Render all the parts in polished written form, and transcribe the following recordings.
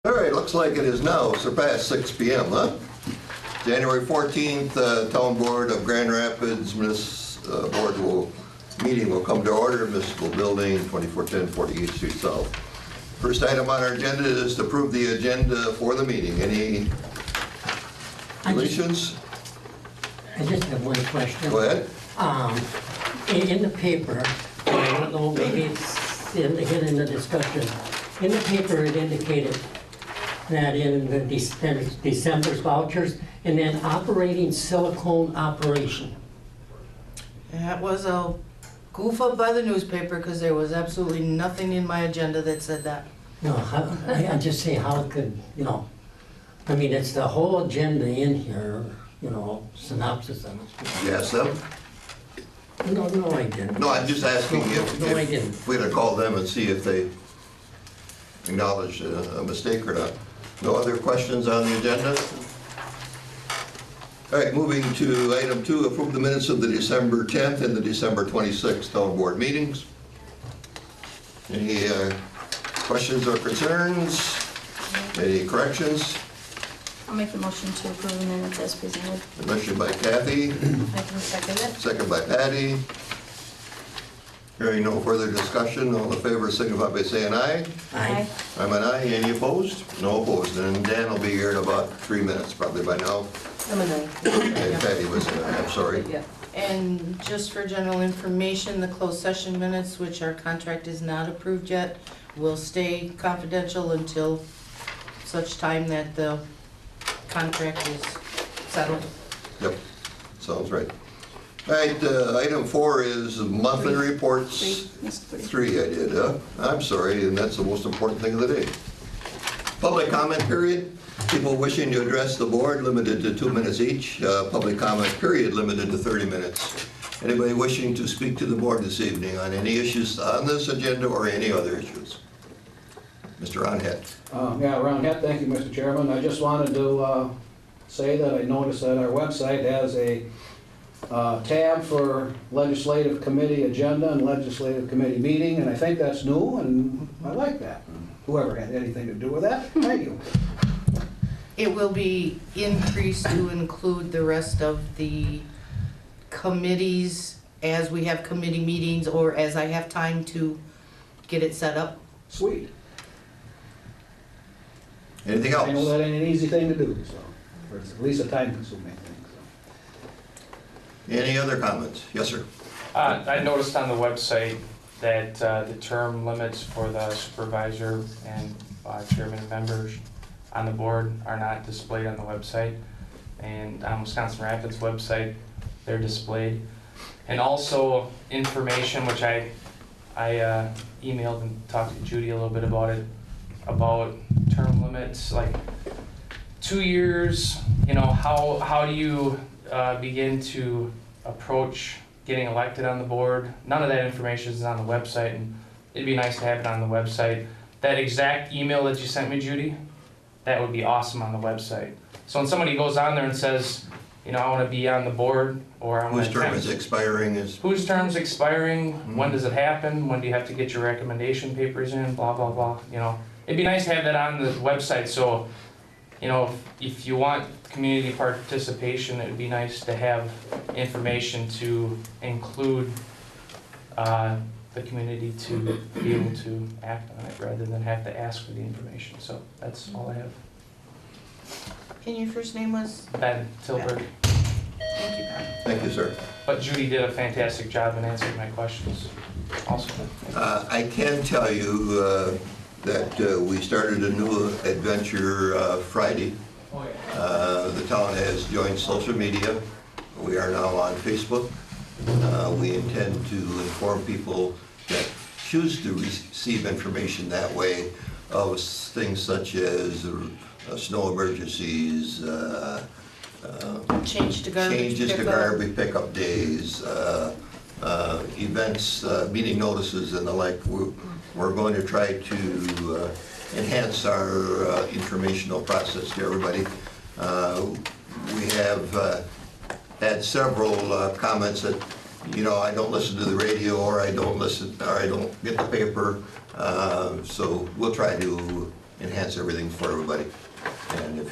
All right, looks like it is now surpassed 6 p.m., huh? January 14th, Town Board of Grand Rapids meeting will come to order, Municipal Building, 2410 48th Street South. First item on our agenda is to approve the agenda for the meeting. Any deletions? I just have one question. Go ahead. In the paper, I don't know, maybe it's in the discussion. In the paper, it indicated that in the December's vouchers, and then operating silicone operation. That was a goof up by the newspaper because there was absolutely nothing in my agenda that said that. No, I just say how it could, I mean, it's the whole agenda in here, synopsis of it. Yes, them? No, I didn't. No, I'm just asking No, I didn't. if we're going to call them and see if they acknowledge a mistake or not. No other questions on the agenda? All right, moving to item 2, approve the minutes of the December 10th and the December 26th Town Board meetings. Any questions or concerns? Any corrections? I'll make the motion to approve the minutes as presented. A motion by Kathy, I can second it. second by Patty. Hearing no further discussion, all in favor signify by saying aye. Aye. I'm an aye. Any opposed? No opposed. And Dan will be here in about 3 minutes, probably by now. I'm an aye. And Patty was, I'm sorry. Yeah. And just for general information, the closed session minutes, which our contract is not approved yet, will stay confidential until such time that the contract is settled. Yep, sounds right. All right, item 4 is monthly reports. 3, missed 3. 3 I did, huh? I'm sorry, and that's the most important thing of the day. Public comment period. People wishing to address the board limited to 2 minutes each. Public comment period limited to 30 minutes. Anybody wishing to speak to the board this evening on any issues on this agenda or any other issues? Mr. Onhead. Ron Head, thank you, Mr. Chairman. I just wanted to say that I noticed that our website has a tab for legislative committee agenda and legislative committee meeting, and I think that's new, and I like that. Whoever had anything to do with that, thank you. It will be increased to include the rest of the committees as we have committee meetings or as I have time to get it set up. Sweet. Anything else? I know that ain't an easy thing to do, so, or it's at least a time-consuming thing, so. Any other comments? Yes, sir. I noticed on the website that the term limits for the supervisor and chairman and members on the board are not displayed on the website. And on Wisconsin Rapids website, they're displayed. And also information, which I emailed and talked to Judy a little bit about it, about term limits, like 2 years, how do you begin to approach getting elected on the board? None of that information is on the website, and it'd be nice to have it on the website. That exact email that you sent me, Judy, that would be awesome on the website. So when somebody goes on there and says, I want to be on the board, or I want Whose term is expiring is... Whose term's expiring? When does it happen? When do you have to get your recommendation papers in? Blah, blah, blah, It'd be nice to have that on the website, so, if you want community participation, it would be nice to have information to include the community to be able to act on it rather than have to ask for the information. So that's all I have. And your first name was? Ben Tilburg. Thank you, Ben. Thank you, sir. But Judy did a fantastic job in answering my questions also. I can tell you that we started a new adventure Friday. The town has joined social media. We are now on Facebook. We intend to inform people that choose to receive information that way of things such as snow emergencies, Changes to garbage pickup days, events, meeting notices and the like. We're going to try to enhance our informational process to everybody. We have had several comments that, I don't listen to the radio, or I don't get the paper. So we'll try to enhance everything for everybody. And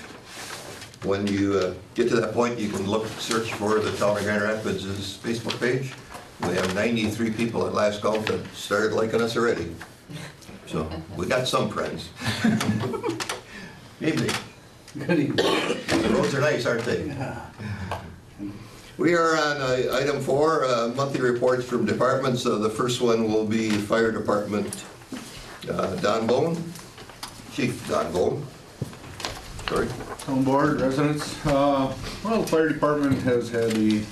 when you get to that point, you can search for the Town of Grand Rapids' Facebook page. We have 93 people at last count that started liking us already. So we got some friends. Evening. Good evening. The roads are nice, aren't they? We are on item 4, monthly reports from departments. The first one will be Fire Department, Don Bone, Chief Don Bone. Sorry. Town board, residents, well, the fire department has had an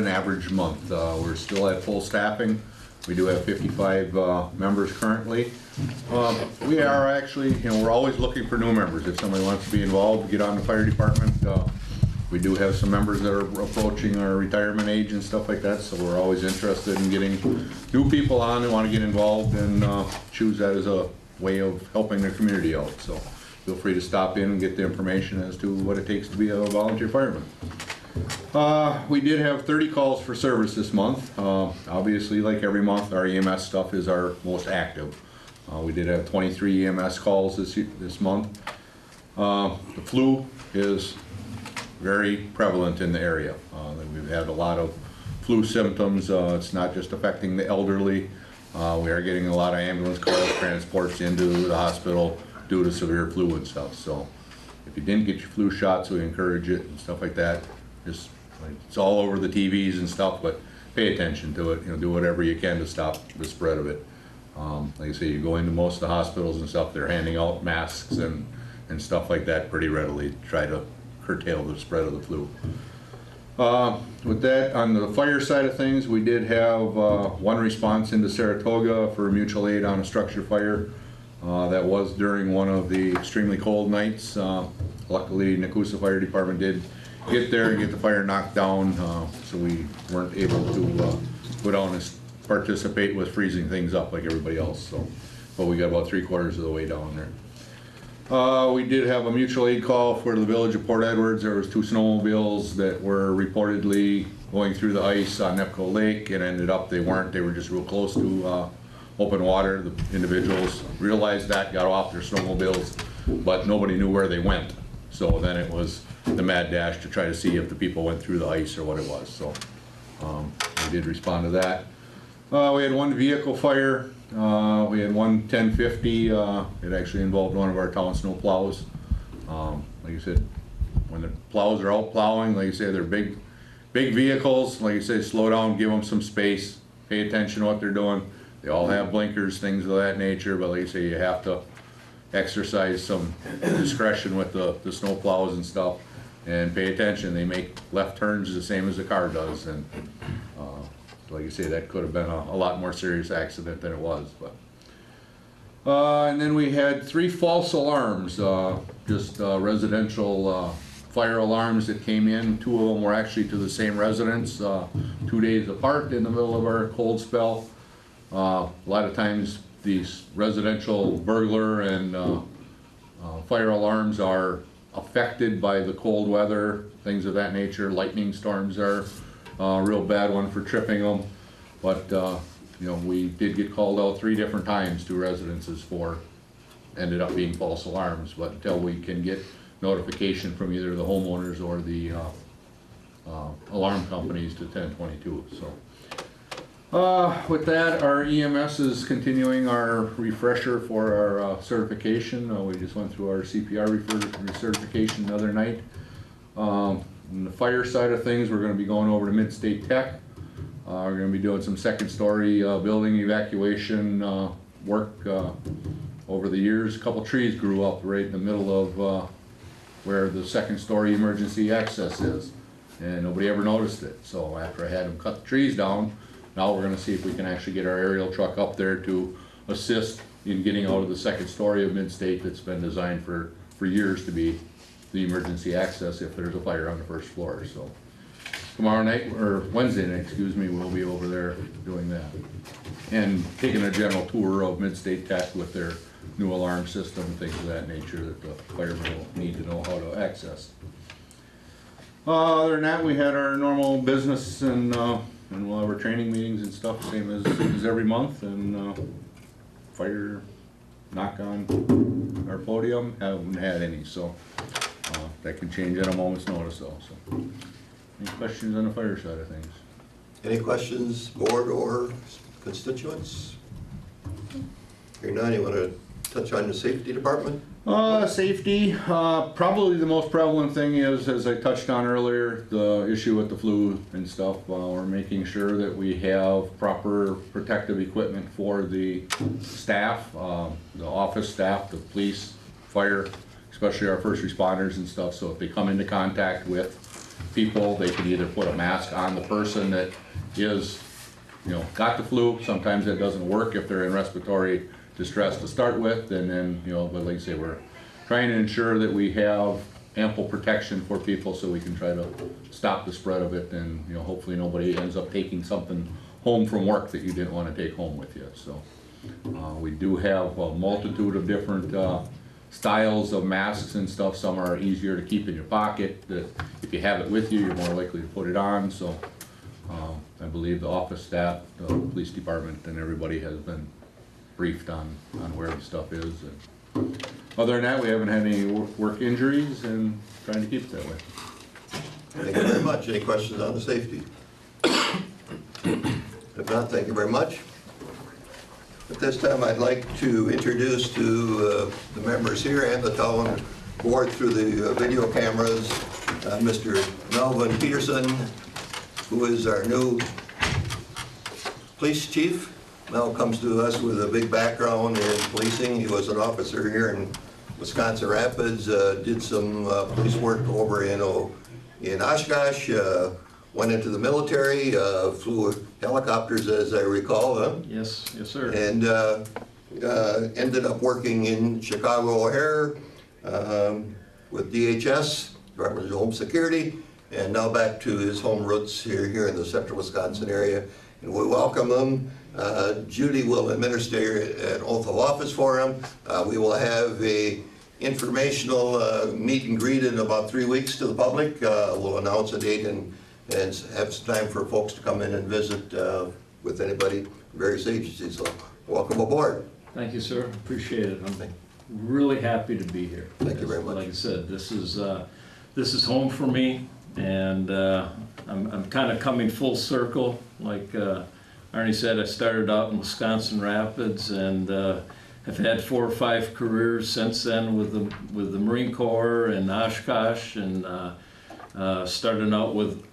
average month. We're still at full staffing. We do have 55 members currently. We are actually, we're always looking for new members. If somebody wants to be involved, get on the fire department. We do have some members that are approaching our retirement age and stuff like that, so we're always interested in getting new people on who want to get involved and choose that as a way of helping their community out. So feel free to stop in and get the information as to what it takes to be a volunteer fireman. We did have 30 calls for service this month. Obviously, like every month, our EMS stuff is our most active. We did have 23 EMS calls this month. The flu is very prevalent in the area. We've had a lot of flu symptoms. It's not just affecting the elderly. We are getting a lot of ambulance calls, transports into the hospital due to severe flu and stuff. So if you didn't get your flu shots, we encourage it and stuff like that. Just it's all over the TVs and stuff, but pay attention to it. Do whatever you can to stop the spread of it. Like I say, you go into most of the hospitals and stuff, they're handing out masks and stuff like that pretty readily to try to curtail the spread of the flu. With that, on the fire side of things, we did have one response into Saratoga for mutual aid on a structure fire. That was during one of the extremely cold nights. Luckily, Nakusa Fire Department did get there and get the fire knocked down, so we weren't able to go down and participate with freezing things up like everybody else. So, but we got about 3/4 of the way down there. We did have a mutual aid call for the village of Port Edwards. There was 2 snowmobiles that were reportedly going through the ice on Nepco Lake, and ended up they weren't. They were just real close to open water. The individuals realized that, got off their snowmobiles, but nobody knew where they went. So then it was the mad dash to try to see if the people went through the ice or what it was. So we did respond to that. We had 1 vehicle fire. We had one 1050. It actually involved one of our town snow plows. Like I said, when the plows are out plowing, like I say, they're big vehicles. Like I say, slow down, give them some space, pay attention to what they're doing. They all have blinkers, things of that nature, but like I say, you have to exercise some discretion with the snow plows and stuff, and pay attention. They make left turns the same as a car does, and like you say, that could have been a lot more serious accident than it was. But and then we had 3 false alarms, just residential fire alarms that came in. 2 of them were actually to the same residence, 2 days apart in the middle of our cold spell. A lot of times these residential burglar and fire alarms are affected by the cold weather, things of that nature. Lightning storms are a real bad one for tripping them. But we did get called out 3 different times to residences for, ended up being false alarms. But until we can get notification from either the homeowners or the alarm companies to 1022. So. With that, our EMS is continuing our refresher for our certification. We just went through our CPR recertification the other night. On the fire side of things, we're going to be going over to Mid-State Tech. We're going to be doing some second-story building evacuation work. Over the years, a couple trees grew up right in the middle of where the second-story emergency access is, and nobody ever noticed it. So after I had them cut the trees down, now we're going to see if we can actually get our aerial truck up there to assist in getting out of the second story of Mid-State that's been designed for years to be the emergency access if there's a fire on the first floor. So tomorrow night, or Wednesday night, excuse me, we'll be over there doing that. And taking a general tour of Mid-State Tech with their new alarm system and things of that nature that the firemen will need to know how to access. Other than that, we had our normal business and we'll have our training meetings and stuff, same as every month, and fire knock on our podium, haven't had any, so that can change at a moment's notice though, so. Any questions on the fire side of things? Any questions, board or constituents? Hearing none, you want to touch on the safety department? Safety, probably the most prevalent thing is, as I touched on earlier, the issue with the flu and stuff. We're making sure that we have proper protective equipment for the staff, the office staff, the police, fire, especially our first responders and stuff. So if they come into contact with people, they can either put a mask on the person that is, got the flu. Sometimes that doesn't work if they're in respiratory distress to start with, and then, but like I say, we're trying to ensure that we have ample protection for people so we can try to stop the spread of it, and hopefully nobody ends up taking something home from work that you didn't want to take home with you. So we do have a multitude of different styles of masks and stuff. Some are easier to keep in your pocket, that if you have it with you, you're more likely to put it on. So I believe the office staff, the police department, and everybody has been briefed on where the stuff is. And other than that, we haven't had any work injuries, and trying to keep it that way. Thank you very much. Any questions on the safety? If not, thank you very much. At this time, I'd like to introduce to the members here and the town board through the video cameras, Mr. Melvin Peterson, who is our new police chief. Mel comes to us with a big background in policing. He was an officer here in Wisconsin Rapids, did some police work over in Oshkosh, went into the military, flew helicopters, as I recall, huh? Yes, sir. And ended up working in Chicago O'Hare with DHS, Department of Home Security, and now back to his home roots here in the central Wisconsin area. And we welcome him. Judy will administer an oath of office for him. We will have a informational meet and greet in about 3 weeks to the public. We'll announce a date and have some time for folks to come in and visit with anybody, various agencies. So welcome aboard. Thank you, sir. Appreciate it. I'm really happy to be here. Thank you very much. Like I said, this is home for me, and I'm kind of coming full circle. Like Arnie said, I started out in Wisconsin Rapids, and have had 4 or 5 careers since then with the Marine Corps and Oshkosh, and starting out with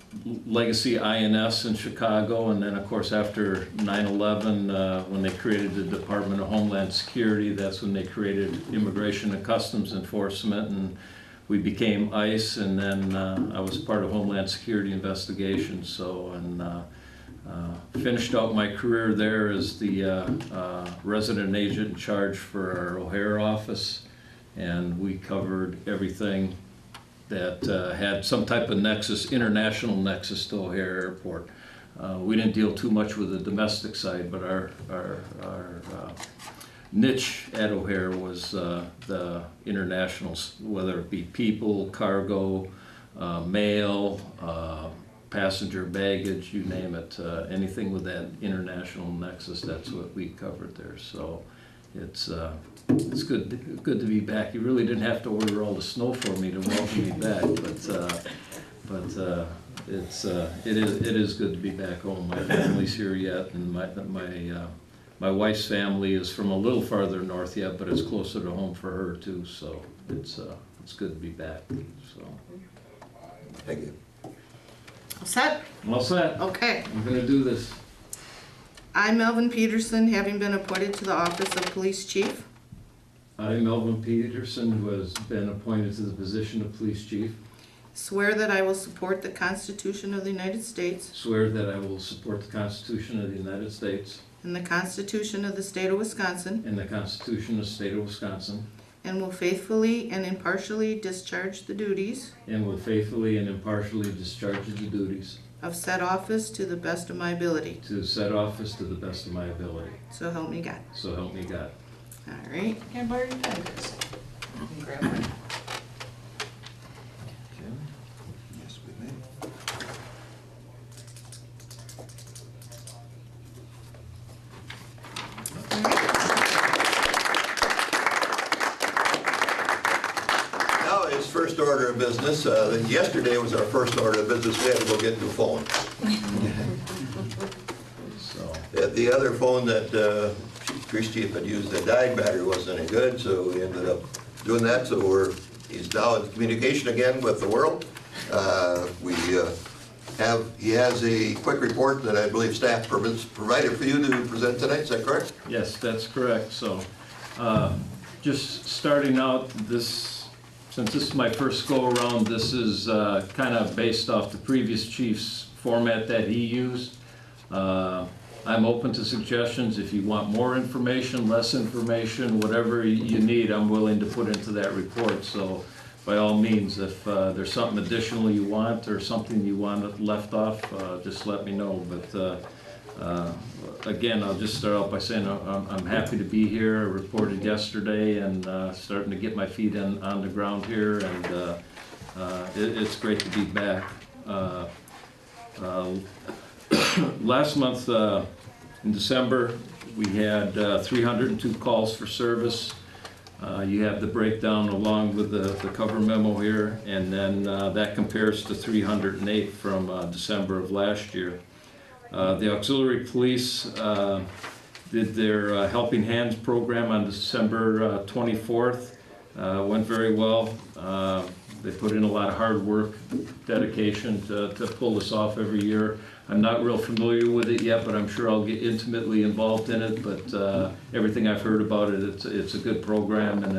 Legacy INS in Chicago, and then of course after 9/11, when they created the Department of Homeland Security, that's when they created Immigration and Customs Enforcement, and we became ICE, and then I was part of Homeland Security Investigations. So, and finished out my career there as the resident agent in charge for our O'Hare office, and we covered everything that had some type of nexus, international nexus to O'Hare Airport. We didn't deal too much with the domestic side, but our niche at O'Hare was the internationals, whether it be people, cargo, mail, passenger baggage, you name it, anything with that international nexus, that's what we covered there. So it's good to be back. You really didn't have to order all the snow for me to welcome me back, but it is good to be back home. My family's here yet, and my wife's family is from a little farther north yet, but it's closer to home for her too. So it's good to be back. So Thank you. All set? I'm all set. Okay. I'm gonna do this. I, Melvin Peterson, having been appointed to the office of police chief, I, Melvin Peterson, who has been appointed to the position of police chief, swear that I will support the Constitution of the United States swear that I will support the Constitution of the United States and the Constitution of the State of Wisconsin, and the Constitution of the State of Wisconsin, and will faithfully and impartially discharge the duties and will faithfully and impartially discharge the duties of said office to the best of my ability. to said office to the best of my ability. So help me God. So help me God. All right. Can I borrow your pen, Chris? You can grab mine. Yes, we may. of business. Yesterday was our first order of business. We had to go get new phones. So, The other phone that police chief had used, the died battery wasn't any good, so we ended up doing that. So he's now in communication again with the world. He has a quick report that I believe staff provided for you to present tonight. Is that correct? yes, that's correct. So, just starting out, since this is my first go-around, this is kind of based off the previous chief's format that he used. I'm open to suggestions. If you want more information, less information, whatever you need, I'm willing to put into that report. So by all means, if there's something additional you want or something you want left off, just let me know. But again, I'll just start out by saying I'm happy to be here. I reported yesterday and starting to get my feet on the ground here, and it's great to be back. Last month, in December, we had 302 calls for service. You have the breakdown along with the cover memo here, and then that compares to 308 from December of last year. The auxiliary police did their Helping Hands program on December 24th. Went very well. They put in a lot of hard work, dedication to pull this off every year. I'm not real familiar with it yet, but I'm sure I'll get intimately involved in it. But everything I've heard about it, it's a good program, and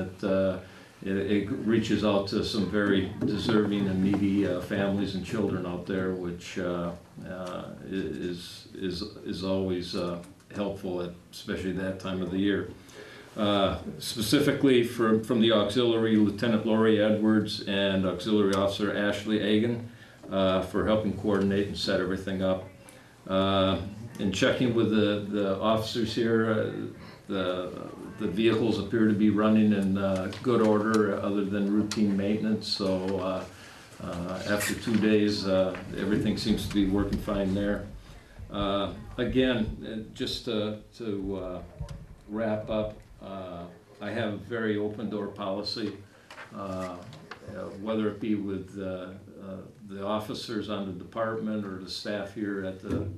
it reaches out to some very deserving and needy families and children out there, which is always helpful, especially that time of the year. Specifically from the auxiliary, Lieutenant Lori Edwards and Auxiliary Officer Ashley Agan for helping coordinate and set everything up. In checking with the officers here, the vehicles appear to be running in good order other than routine maintenance. So after 2 days, everything seems to be working fine there. Again, just to wrap up, I have a very open door policy, whether it be with the officers on the department or the staff here at the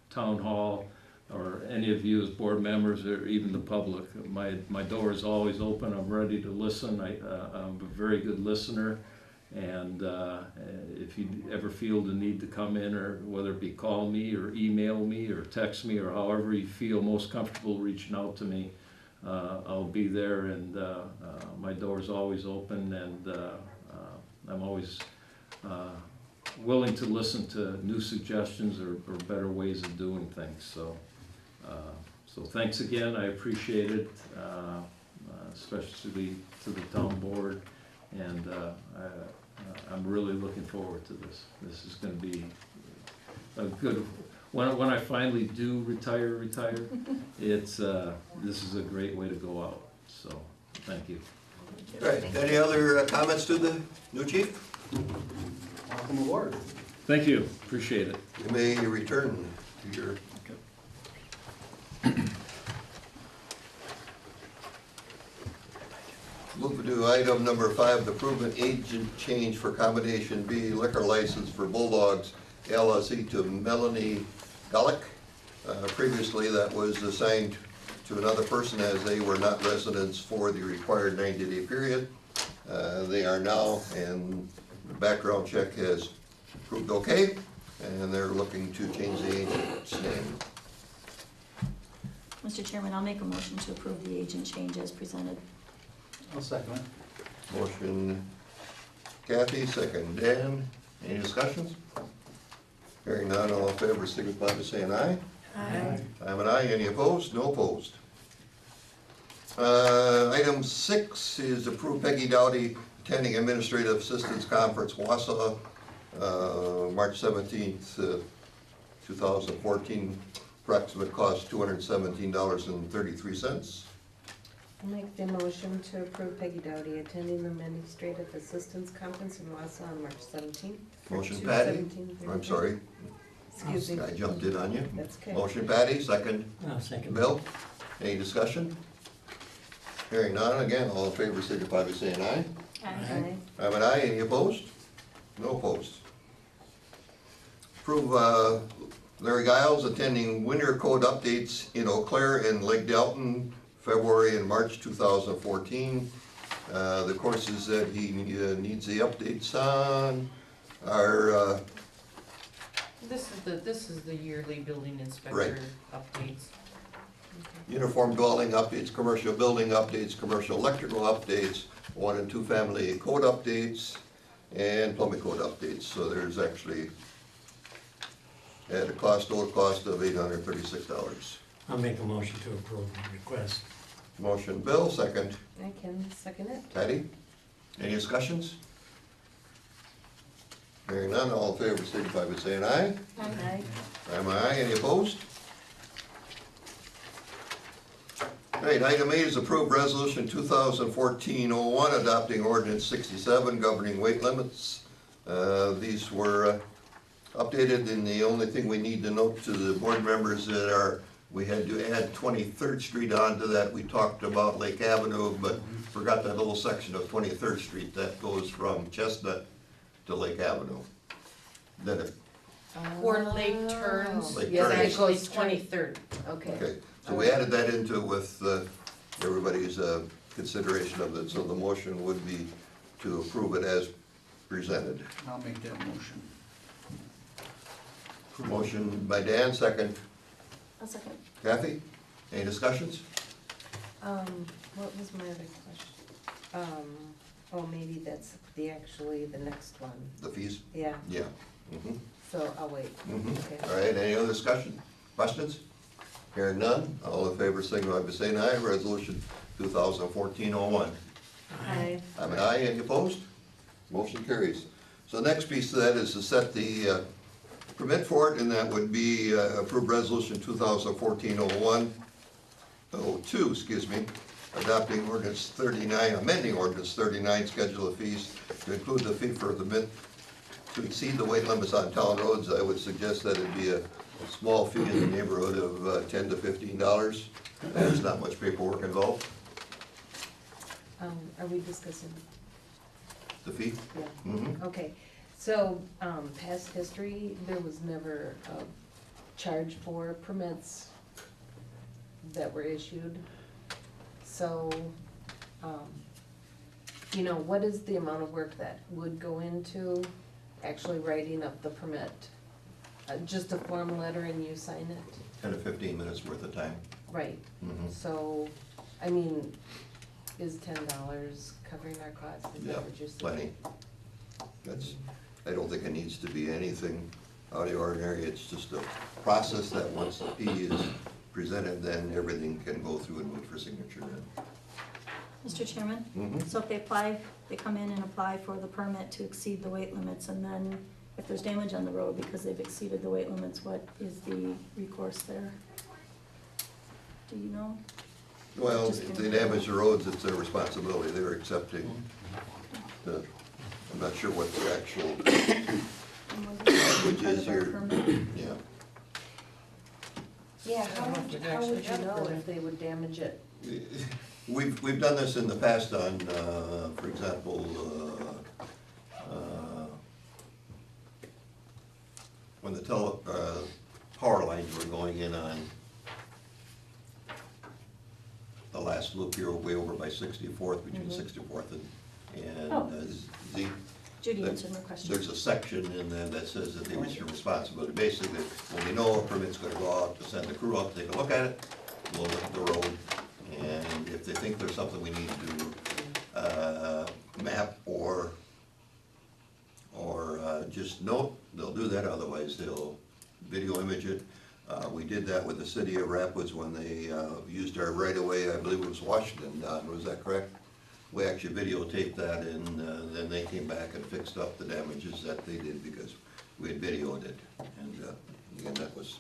town hall, or any of you as board members, or even the public. My door is always open. I'm ready to listen. I'm a very good listener, and if you ever feel the need to come in, or whether it be call me or email me or text me, or however you feel most comfortable reaching out to me, I'll be there, and my door is always open, and I'm always willing to listen to new suggestions or better ways of doing things. So thanks again. I appreciate it, especially to the town board, and I'm really looking forward to this. This is going to be a good. When I finally do retire, this is a great way to go out. So, thank you. All right. Any other comments to the new chief? Welcome aboard. Thank you. Appreciate it. You may return to your. Move to item number 5, the approval agent change for combination B liquor license for Bulldogs LLC to Melanie Gullick. Previously, that was assigned to another person as they were not residents for the required 90-day period. They are now, and the background check has proved okay, and they're looking to change the agent's name. Mr. Chairman, I'll make a motion to approve the agent change as presented. I'll second it. Motion Kathy, second Dan. Any discussions? Hearing none, all in favor signify by saying aye. Aye. I'm an aye. Any opposed? No opposed. Item 6 is approve Peggy Dowdy attending Administrative Assistance Conference, Wausau, March 17th, 2014. Approximate cost $217.33. I'll make the motion to approve Peggy Dowdy attending the Administrative Assistance Conference in Wausau on March 17th. Motion Patty. 17:33. I'm sorry. Excuse me. I jumped in on you. That's okay. Motion Patty, second I'll second. Bill. Any discussion? Hearing none, again, all in favor signify by saying aye. Aye. I'm an aye, any opposed? No opposed. Approve Larry Giles attending winter code updates in Eau Claire and Lake Delton, February and March 2014. The courses that he needs the updates on are, This is the yearly building inspector Right. updates. uniform dwelling updates, commercial building updates, commercial electrical updates, 1 and 2 family code updates, and plumbing code updates. So there's actually, at a total cost of $836. I'll make a motion to approve the request. Motion Bill, second I can second it. Patty. Any discussions? Hearing none, all in favor signify by saying aye. Aye. I'm aye, any opposed? Right, item 8 is approved resolution 2014-01 adopting ordinance 67 governing weight limits. These were updated, and the only thing we need to note to the board members that are, we had to add 23rd Street onto that. We talked about Lake Avenue, but forgot that little section of 23rd Street that goes from Chestnut to Lake Avenue. Then it, Or lake turns, Lake yeah, turns. actually 23rd. Okay. okay, so we added that into with everybody's consideration of it, so the motion would be to approve it as presented. I'll make that motion. Motion by Dan, second I'll second. Kathy. Any discussions? What was my other question? Oh, maybe that's actually the next one. The fees? Yeah, Yeah. Mhm. so I'll wait. Mhm. Okay. All right, any other discussion? Questions? Hearing none, all in favor signify by saying aye. Resolution 2014-01. Aye. I'm an aye, any opposed? Motion carries. So the next piece of that is to set the permit for it, and that would be approved resolution 2014-01, 02, excuse me, adopting ordinance 39, amending ordinance 39, schedule of fees to include the fee for the to exceed the weight limits on town roads. I would suggest that it be a small fee in the neighborhood of $10 to $15. There's not much paperwork involved. Are we discussing? The fee? Yeah. Mhm. Okay, so, past history, there was never a charge for permits that were issued. So, what is the amount of work that would go into actually writing up the permit? Just a form letter and you sign it? 10 to 15 minutes worth of time. Right. Mhm. So, is $10 covering our costs? Is Yeah, that what you're saying? plenty. That's, I don't think it needs to be anything out of the ordinary. It's just a process that once the P is presented, then everything can go through and move for signature then. Mr. Chairman? Mhm. So if they come in and apply for the permit to exceed the weight limits, and then if there's damage on the road because they've exceeded the weight limits, what is the recourse there? Do you know? Well, Just if they damage the roads, it's their responsibility. They're accepting the, I'm not sure what the actual, which is your, yeah. Yeah, I don't know if it how would actually you had a know permit. if they would damage it? We've done this in the past on, for example, when the power lines were going in on the last loop here, way over by 64th, between 64th and Oh. Z. Judy answered my question. There's a section in there that says that they was your responsibility. Basically, when we know a permit's gonna go out, to send the crew out to take a look at it, we'll look at the road, and if they think there's something we need to map or just note, they'll do that, otherwise they'll video image it. We did that with the city of Rapids when they used our right-of-way, I believe it was Washington, Don, was that correct? We actually videotaped that, and then they came back and fixed up the damages that they did because we had videoed it. And again, that was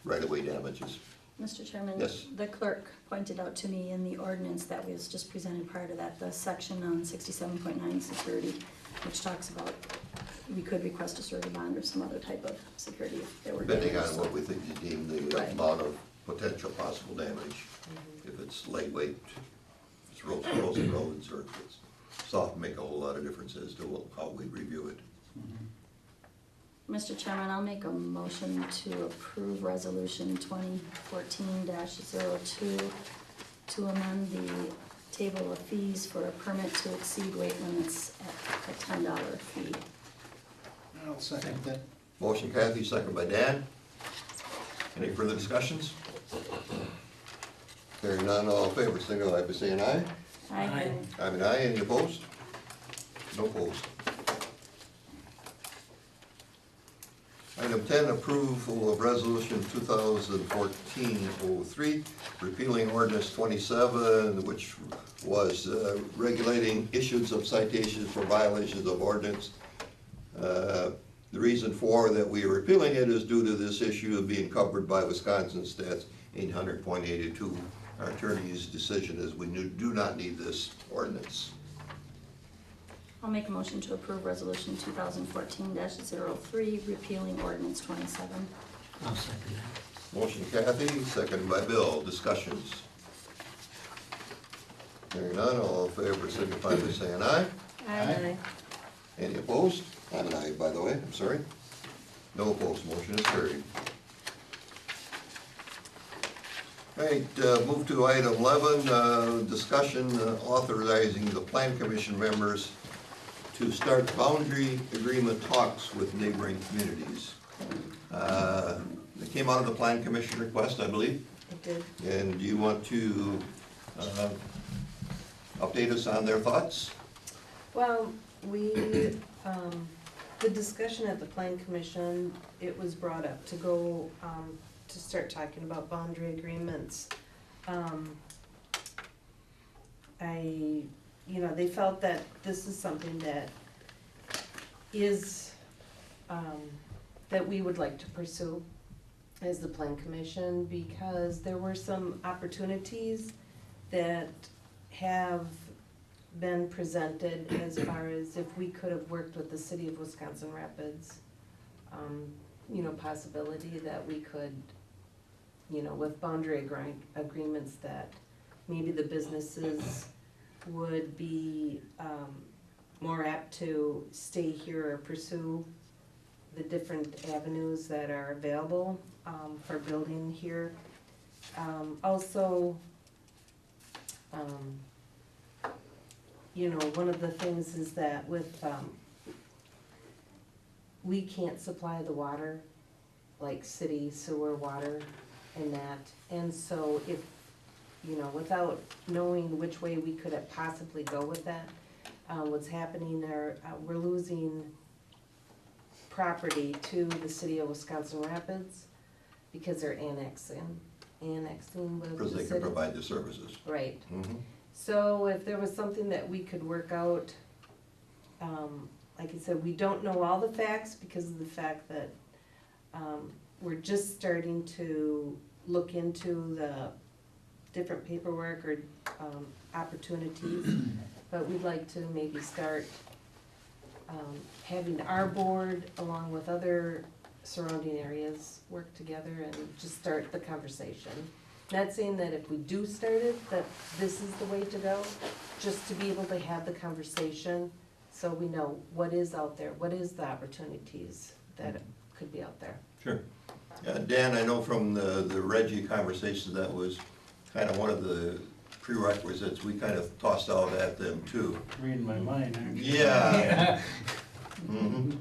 right-of-way damages. Mr. Chairman? Yes. The clerk pointed out to me in the ordinance that was just presented prior to that, the section on 67.9 security, which talks about we could request a surety bond or some other type of security if there were damage. Depending on what we think you deem the Right. amount of potential possible damage. If it's lightweight, if it's roads and roads, or if it's soft make a whole lot of difference as to how we review it. Mr. Chairman, I'll make a motion to approve resolution 2014-02 to amend the table of fees for a permit to exceed weight limits at a $10 fee. I'll second that. Motion Kathy, second by Dan. Any further discussions? Hearing none, all in favor, signify by saying aye. Aye. I'm an aye, any opposed? No opposed. Item 10, approval of resolution 2014-03, repealing ordinance 27, which was regulating issuance of citations for violations of ordinance. The reason for that we are repealing it is due to this issue of being covered by Wisconsin Stats 800.82. Our attorney's decision is we do not need this ordinance. I'll make a motion to approve resolution 2014-03, repealing ordinance 27. I'll second that. Motion Kathy, seconded by Bill. Discussions. Hearing none, all in favor signify by saying aye. Aye. Any opposed? I'm an aye, by the way, I'm sorry. No opposed, motion is carried. All right, move to item 11, discussion authorizing the Plan Commission members to start boundary agreement talks with neighboring communities. It came out of the Plan Commission request, I believe. It did. And do you want to update us on their thoughts? Well, the discussion at the Plan Commission, it was brought up to go, to start talking about boundary agreements. They felt that this is something that is, that we would like to pursue as the Plan Commission, because there were some opportunities that have been presented as far as if we could have worked with the city of Wisconsin Rapids, possibility that we could, with boundary agreements, that maybe the businesses would be more apt to stay here or pursue the different avenues that are available for building here. Also, one of the things is that with, we can't supply the water, like city sewer water and that. And so if, without knowing which way we could possibly go with that, what's happening there, we're losing property to the city of Wisconsin Rapids because they're annexing with the city. Because they can provide the services. Right. Mhm. So if there was something that we could work out, like I said, we don't know all the facts because of the fact that we're just starting to look into the different paperwork or opportunities, but we'd like to maybe start having our board along with other surrounding areas work together and just start the conversation. Not saying that if we do start it, that this is the way to go, just to be able to have the conversation so we know what is out there, what is the opportunities that could be out there. Sure. Dan, I know from the Reggie conversation that was kind of one of the prerequisites we kind of tossed out at them too. Reading my mind, aren't you? Yeah. Mhm.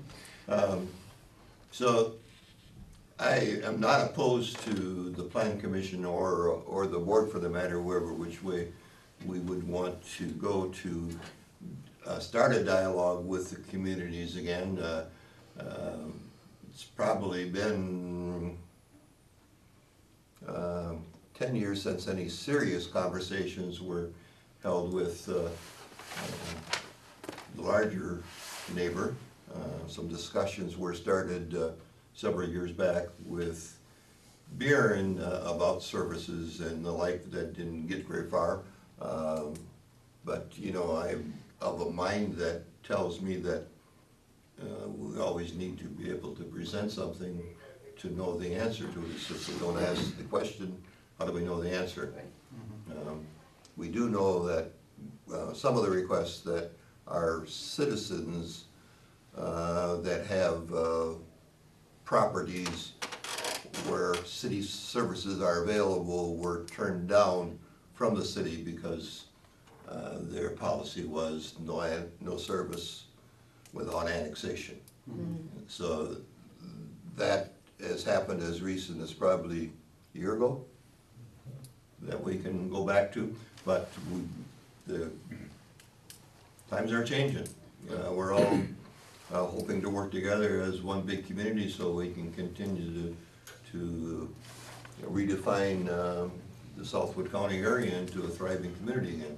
So I am not opposed to the Plan Commission or the board for the matter, which way we would want to go to start a dialogue with the communities again. It's probably been 10 years since any serious conversations were held with the larger neighbor. Some discussions were started several years back with Buren about services and the like that didn't get very far. But I'm of a mind that tells me that we always need to be able to present something to know the answer to it. So if we don't ask the question, how do we know the answer? We do know that some of the requests that our citizens that have properties where city services are available were turned down from the city because their policy was no service without annexation. So that has happened as recent as probably a year ago that we can go back to, but the times are changing. We're all hoping to work together as one big community so we can continue to redefine the Southwood County area into a thriving community again.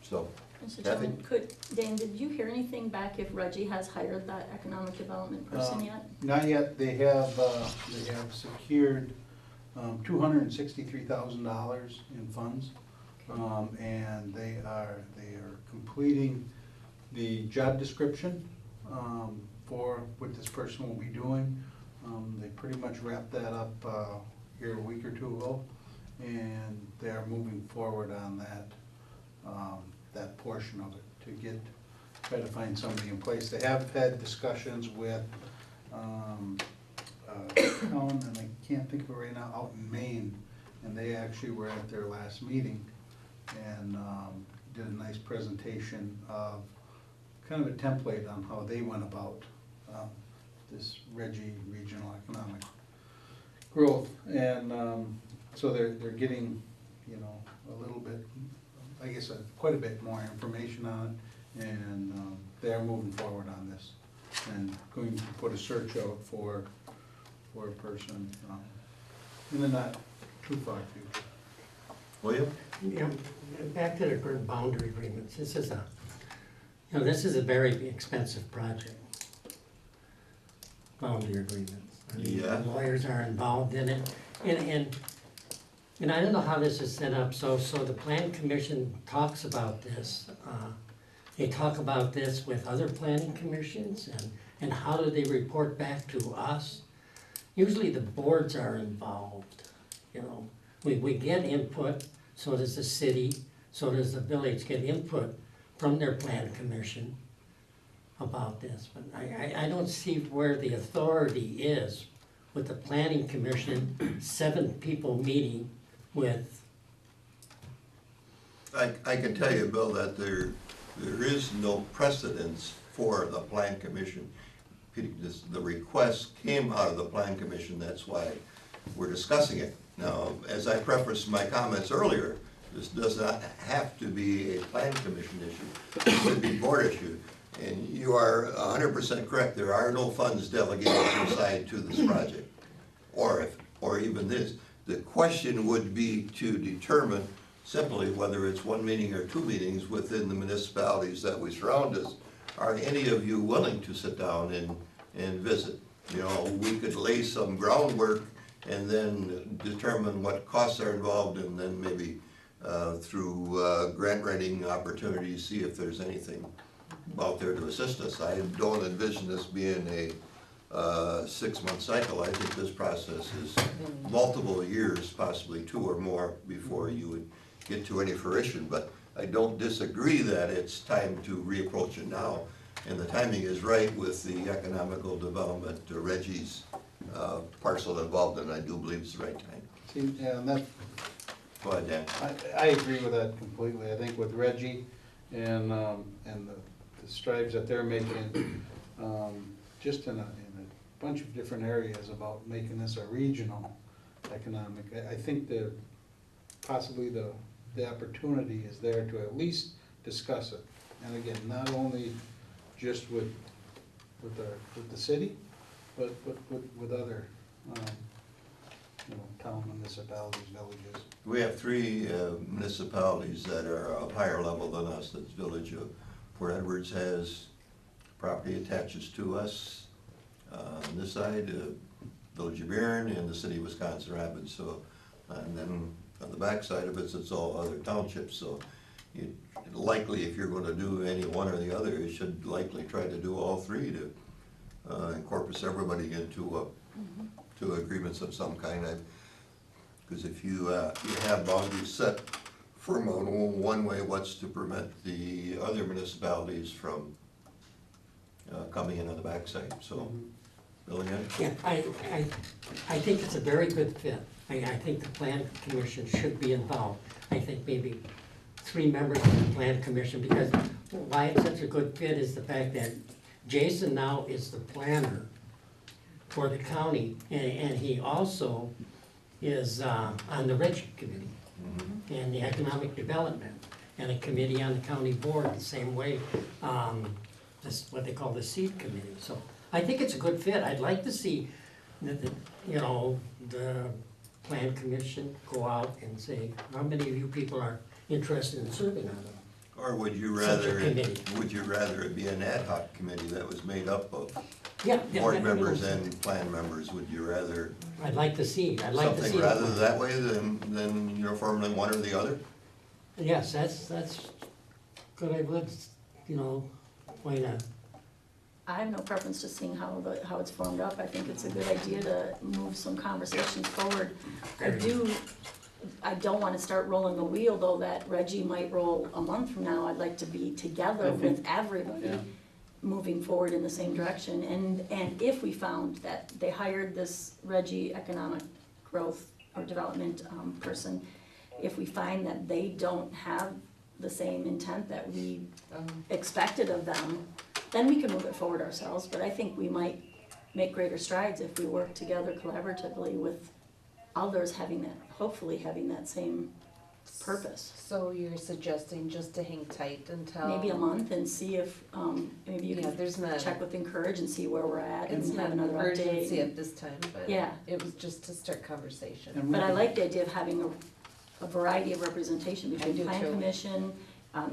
So, Mr. Kathy? Chairman, Dan, did you hear anything back if Reggie has hired that economic development person yet? Not yet. They have secured $263,000 in funds. And they are completing the job description for what this person will be doing. They pretty much wrapped that up here a week or two ago, and they're moving forward on that portion of it to try to find somebody in place. They have had discussions with town, and I can't think of it right now, out in Maine, and they actually were at their last meeting and did a nice presentation of kind of a template on how they went about this Reggie Regional Economic Growth. And so they're getting, you know, a little bit, I guess, quite a bit more information on it, and they're moving forward on this and going to put a search out for a person in the not too far future. William? Yeah, back to the current boundary agreements, this is a very expensive project. Boundary agreements. I mean, Yeah. Lawyers are involved in it, and I don't know how this is set up, so the plan commission talks about this. They talk about this with other planning commissions, and how do they report back to us? Usually the boards are involved, you know. We get input, so does the city, so does the village get input from their plan commission about this. But I don't see where the authority is with the planning commission, 7 people meeting with. I can tell you, Bill, that there is no precedence for the plan commission. The request came out of the plan commission, that's why we're discussing it. Now, as I prefaced my comments earlier, this does not have to be a plan commission issue. It could be board issue. And you are 100% correct, there are no funds delegated assigned to this project, or even this. The question would be to determine simply whether it's 1 meeting or 2 meetings within the municipalities that we surround us. Are any of you willing to sit down and visit? You know, we could lay some groundwork and then determine what costs are involved, and then maybe through grant writing opportunities, see if there's anything out there to assist us. I don't envision this being a 6-month cycle. I think this process is multiple years, possibly 2 or more, before you would get to any fruition. But I don't disagree that it's time to reapproach it now. And the timing is right with the economical development, Reggie's parcel involved, and I do believe it's the right time. See, yeah, and that, Go ahead, Dan. I agree with that completely. I think with Reggie and the strides that they're making, just in a bunch of different areas about making this a regional economic, I think that possibly the opportunity is there to at least discuss it. And again, not only just with the city, but with other town municipalities, villages. We have 3 municipalities that are of higher level than us. That's Village of Port Edwards has property attaches to us. On this side, Village of Barron and the city of Wisconsin Rapids. So, and then on the back side of it, it's all other townships. So, likely, if you're going to do any one or the other, you should likely try to do all 3 to incorporate everybody into to agreements of some kind. Because if you have boundaries set from one way, what's to prevent the other municipalities from coming in on the backside, so, Bill again? Yeah, I think it's a very good fit. I think the plan commission should be involved. I think maybe 3 members of the plan commission, because why it's such a good fit is the fact that Jason now is the planner for the county, and he also is on the Reg Committee and the Economic Development, and a committee on the county board the same way. This what they call the seed committee. So I think it's a good fit. I'd like to see the plan commission go out and say, how many of you people are interested in serving on them? Or would you Such a rather, committee. it be an ad hoc committee that was made up of Yeah. board members and plan members? Would you rather I'd like to see. something rather that way than uniformly one or the other? Yes, that's good. I would, point out. I have no preference to seeing how it's formed up. I think it's a good idea to move some conversations forward. I don't want to start rolling the wheel, though, that Reggie might roll a month from now. I'd like to be together with everybody, Yeah. moving forward in the same direction. And if we found that they hired this Reggie economic growth or development person, if we find that they don't have the same intent that we expected of them, then we can move it forward ourselves. But I think we might make greater strides if we work together collaboratively with others hopefully having that same purpose. So you're suggesting just to hang tight until? Maybe a month and see if, maybe you Yeah, there's can not. check with Encourage and see where we're at It's and not have an another urgency update. at this time, but Yeah. it was just to start conversation. And we But I can- like the idea of having a variety of representation I between do plan too. commission,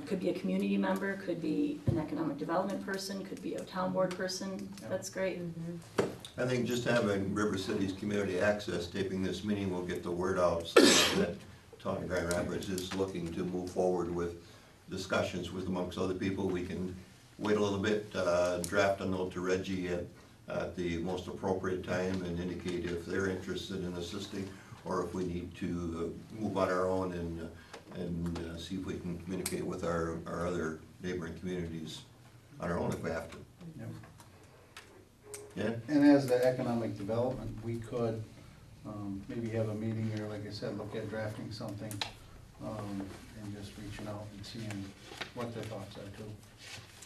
could be a community member, could be an economic development person, could be a town board person. Yeah. That's great. I think just having River City's community access taping this meeting will get the word out so that Town of Grand Rapids is looking to move forward with discussions with amongst other people. We can wait a little bit, draft a note to Reggie at the most appropriate time and indicate if they're interested in assisting or if we need to move on our own and see if we can communicate with our other neighboring communities on our own if we have to. Yep. Yeah? And as the economic development, we could maybe have a meeting or, like I said, look at drafting something and just reaching out and seeing what their thoughts are too.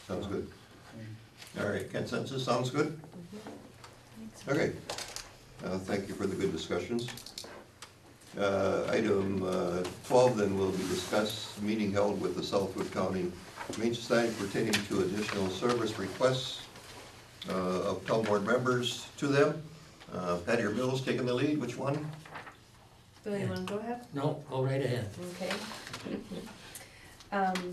Sounds good. I mean, All right, consensus, sounds good? Okay. Thank you for the good discussions. Item 12 then will be discussed, meeting held with the Southwood County Humane Society pertaining to additional service requests of town board members to them. Patty or Bill's taking the lead, which one? Bill, you wanna go ahead? No, go right ahead. Okay.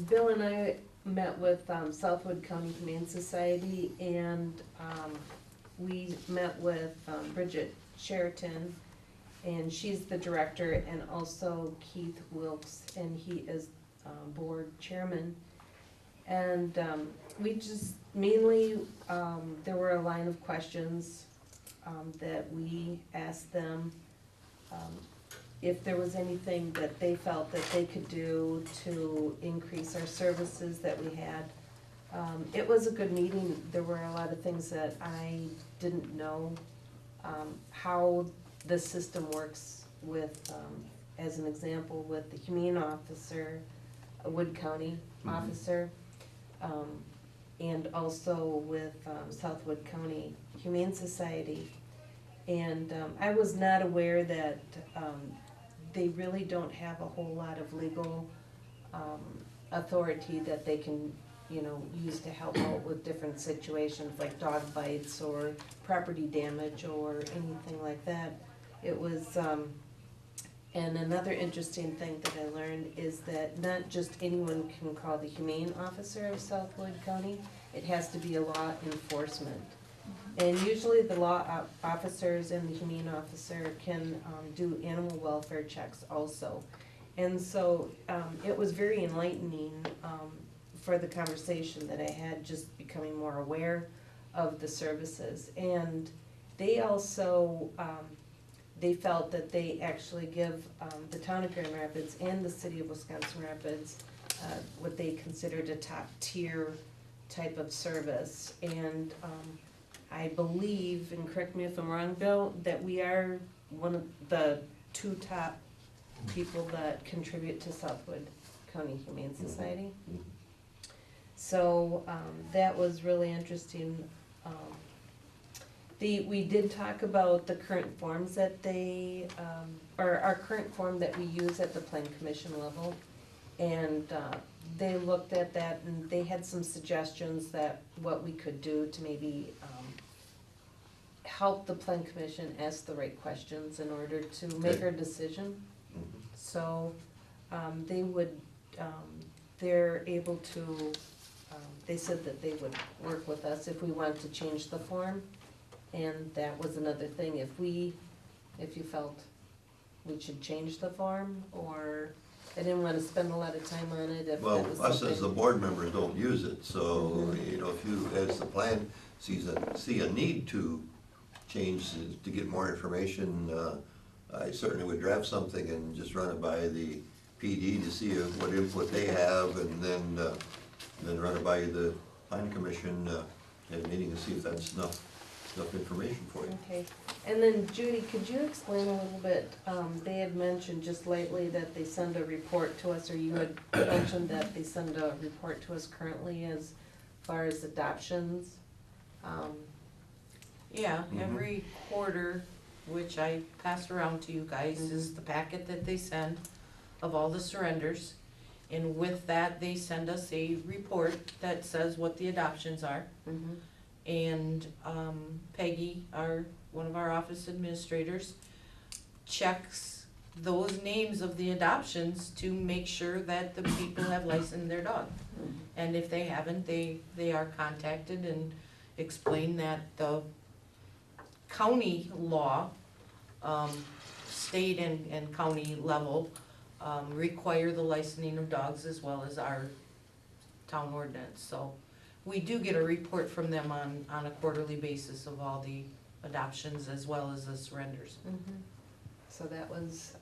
Bill and I met with Southwood County Humane Society, and we met with Bridget Sheraton, and she's the director, and also Keith Wilkes, and he is board chairman. And we just mainly, there were a line of questions that we asked them if there was anything that they felt that they could do to increase our services that we had. It was a good meeting. There were a lot of things that I didn't know, how the system works with, as an example, with the humane officer, a Wood County officer, and also with Southwood County Humane Society. And I was not aware that they really don't have a whole lot of legal authority that they can, use to help out with different situations like dog bites or property damage or anything like that. It was, and another interesting thing that I learned is that not just anyone can call the humane officer of Southwood County, it has to be a law enforcement. And usually the law officers and the humane officer can do animal welfare checks also. And so it was very enlightening for the conversation that I had, just becoming more aware of the services. And they also, they felt that they actually give the town of Grand Rapids and the city of Wisconsin Rapids what they considered a top tier type of service. And I believe, and correct me if I'm wrong, Bill, that we are one of the 2 top people that contribute to Southwood County Humane Society. So that was really interesting. We did talk about the current forms that they, or our current form that we use at the Plan Commission level. And they looked at that and they had some suggestions that what we could do to maybe help the Plan Commission ask the right questions in order to make our decision. So they would, they're able to, they said that they would work with us if we wanted to change the form. And that was another thing, if you felt we should change the form, or I didn't wanna spend a lot of time on it if Well, that was us as the something. board members don't use it, so, you know, if you, as the plan, see a need to change, to get more information, I certainly would draft something and just run it by the PD to see what input they have, and then run it by the plan commission at a meeting to see if that's enough information for you. Okay, and then Judy, could you explain a little bit, they had mentioned just lately that they send a report to us, or you had mentioned that they send a report to us currently as far as adoptions. Yeah, every quarter, which I pass around to you guys, is the packet that they send of all the surrenders. And with that, they send us a report that says what the adoptions are. Mhm. And Peggy, one of our office administrators, checks those names of the adoptions to make sure that the people have licensed their dog. And if they haven't, they are contacted and explain that the county law, state and county level, require the licensing of dogs as well as our town ordinance. So we do get a report from them on a quarterly basis of all the adoptions as well as the surrenders. Mhm. So that was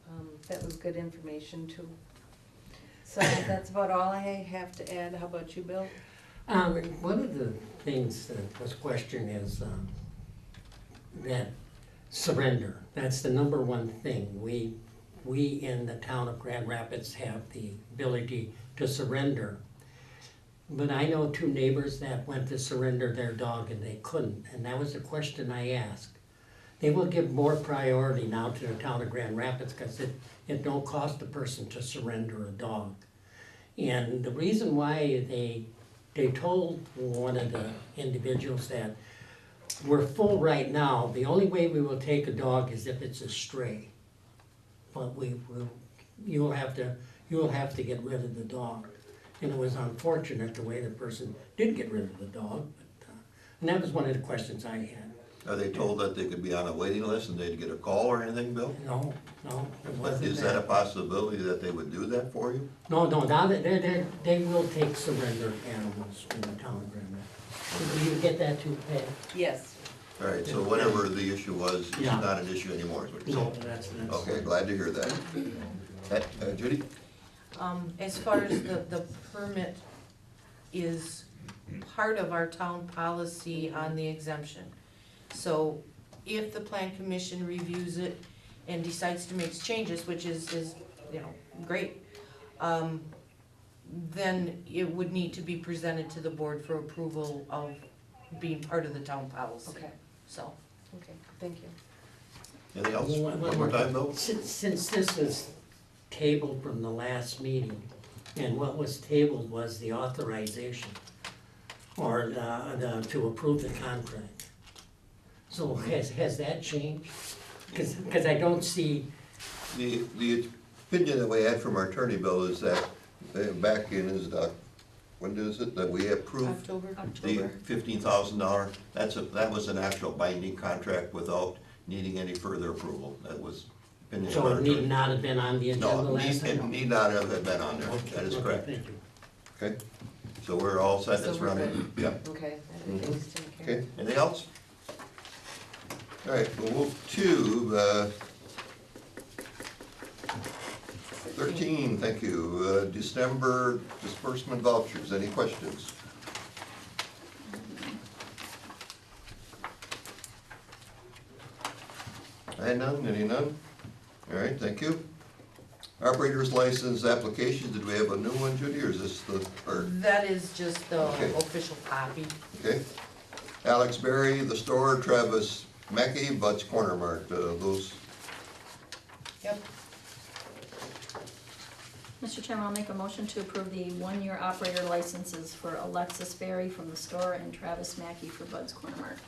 good information too. So that's about all I have to add. How about you, Bill? One of the things that was questioned is that surrender. That's the number one thing. We in the town of Grand Rapids have the ability to surrender. But I know 2 neighbors that went to surrender their dog and they couldn't, and that was the question I asked. They will give more priority now to the town of Grand Rapids because it don't cost the person to surrender a dog. And the reason why they told one of the individuals that we're full right now, the only way we will take a dog is if it's a stray. But you'll have to get rid of the dog. And it was unfortunate the way the person did get rid of the dog, but, and that was one of the questions I had. Are they told that they could be on a waiting list and they'd get a call or anything, Bill? No, it But wasn't is that a possibility that they would do that for you? No, now that they will take surrender animals from the town of Grand Rapids. Did you get that too, Pat? Yes. All right, so whatever the issue was, it's Yeah. not an issue anymore, is what you're No, saying? that's. Okay, glad to hear that. Judy? As far as the permit is part of our town policy on the exemption. So if the plan commission reviews it and decides to make changes, which is great, then it would need to be presented to the board for approval of being part of the town policy. Okay. So, Okay, thank you. Anything else? One One more time, Bill? Since this was tabled from the last meeting, and what was tabled was the authorization, or to approve the contract. So has that changed? Because I don't see, The opinion that we had from our attorney, Bill, is that back in when is it, that we approved October? the $15,000, that was an actual binding contract without needing any further approval. That was opinion of so our it need attorney. not have been on the agenda No, last it time? need not have been on there, Okay, that is okay, correct. Thank you. Okay, so we're all set, So it's we're running, yep. Okay, everything's taken care Okay, anything else? All right, we'll move to 13, thank you. December disbursement vouchers, any questions? And none, any none? All right, thank you. Operator's license applications, did we have a new one, Judy, or is this the, or, That is just the Okay. official copy. okay? Alex Berry, The Store, Travis Mackey, Butts Corner Mart, those, Yep. Mr. Chairman, I'll make a motion to approve the one-year operator licenses for Alexis Berry from the store and Travis Mackey for Bud's Corner Mart.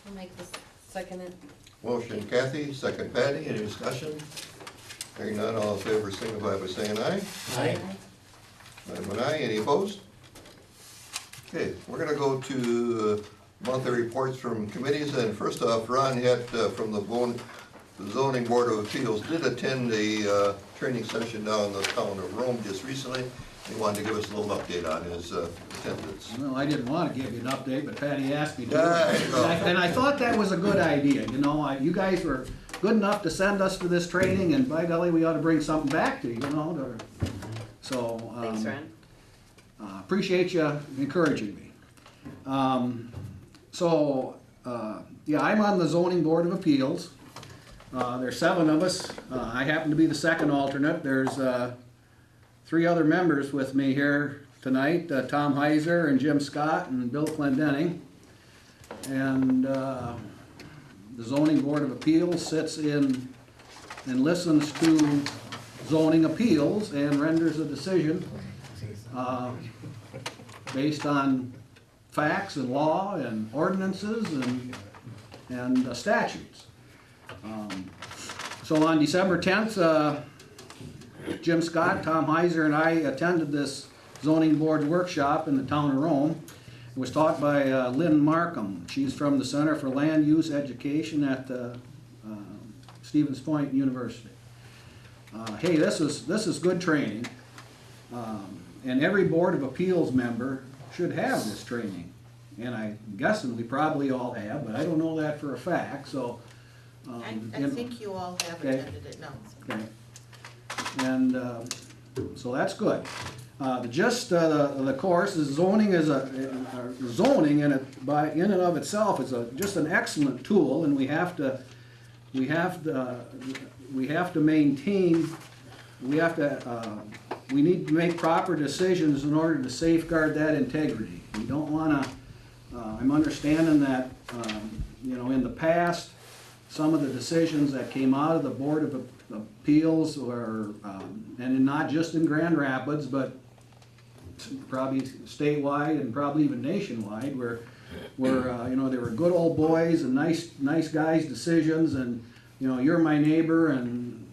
I'll make this second it. motion Kathy, second Patty, any discussion? Hearing none, all in favor signify by saying aye. Aye. I'm an aye, any opposed? Okay, we're gonna go to monthly reports from committees, and first off, Ron Hett from the Zoning Board of Appeals did attend a training session down in the town of Rome just recently. He wanted to give us a little update on his attendance. Well, I didn't want to give you an update, but Patty asked me to. Yeah, I know. And I thought that was a good idea, you know, you guys were good enough to send us to this training, and by golly, we ought to bring something back to you, you know, so. Thanks, Ron. Appreciate you encouraging me. Yeah, I'm on the Zoning Board of Appeals. There's 7 of us. I happen to be the second alternate. There's 3 other members with me here tonight, Tom Heiser and Jim Scott and Bill Clendenning. And the Zoning Board of Appeals sits in and listens to zoning appeals and renders a decision based on facts and law and ordinances and statutes. So on December 10th, Jim Scott, Tom Heiser, and I attended this zoning board workshop in the town of Rome. It was taught by Lynn Markham. She's from the Center for Land Use Education at Stevens Point University. Hey, this is good training, and every Board of Appeals member should have this training. And I'm guessing we probably all have, but I don't know that for a fact, so. I you know, think you all have Okay. attended it now. Okay. And so that's good. The gist of the course is zoning is zoning in and of itself is just an excellent tool, and we need to make proper decisions in order to safeguard that integrity. We don't want to. I'm understanding that you know, in the past, some of the decisions that came out of the Board of Appeals were, and not just in Grand Rapids, but probably statewide and probably even nationwide, where you know, they were good old boys and nice guys' decisions, and you know, you're my neighbor, and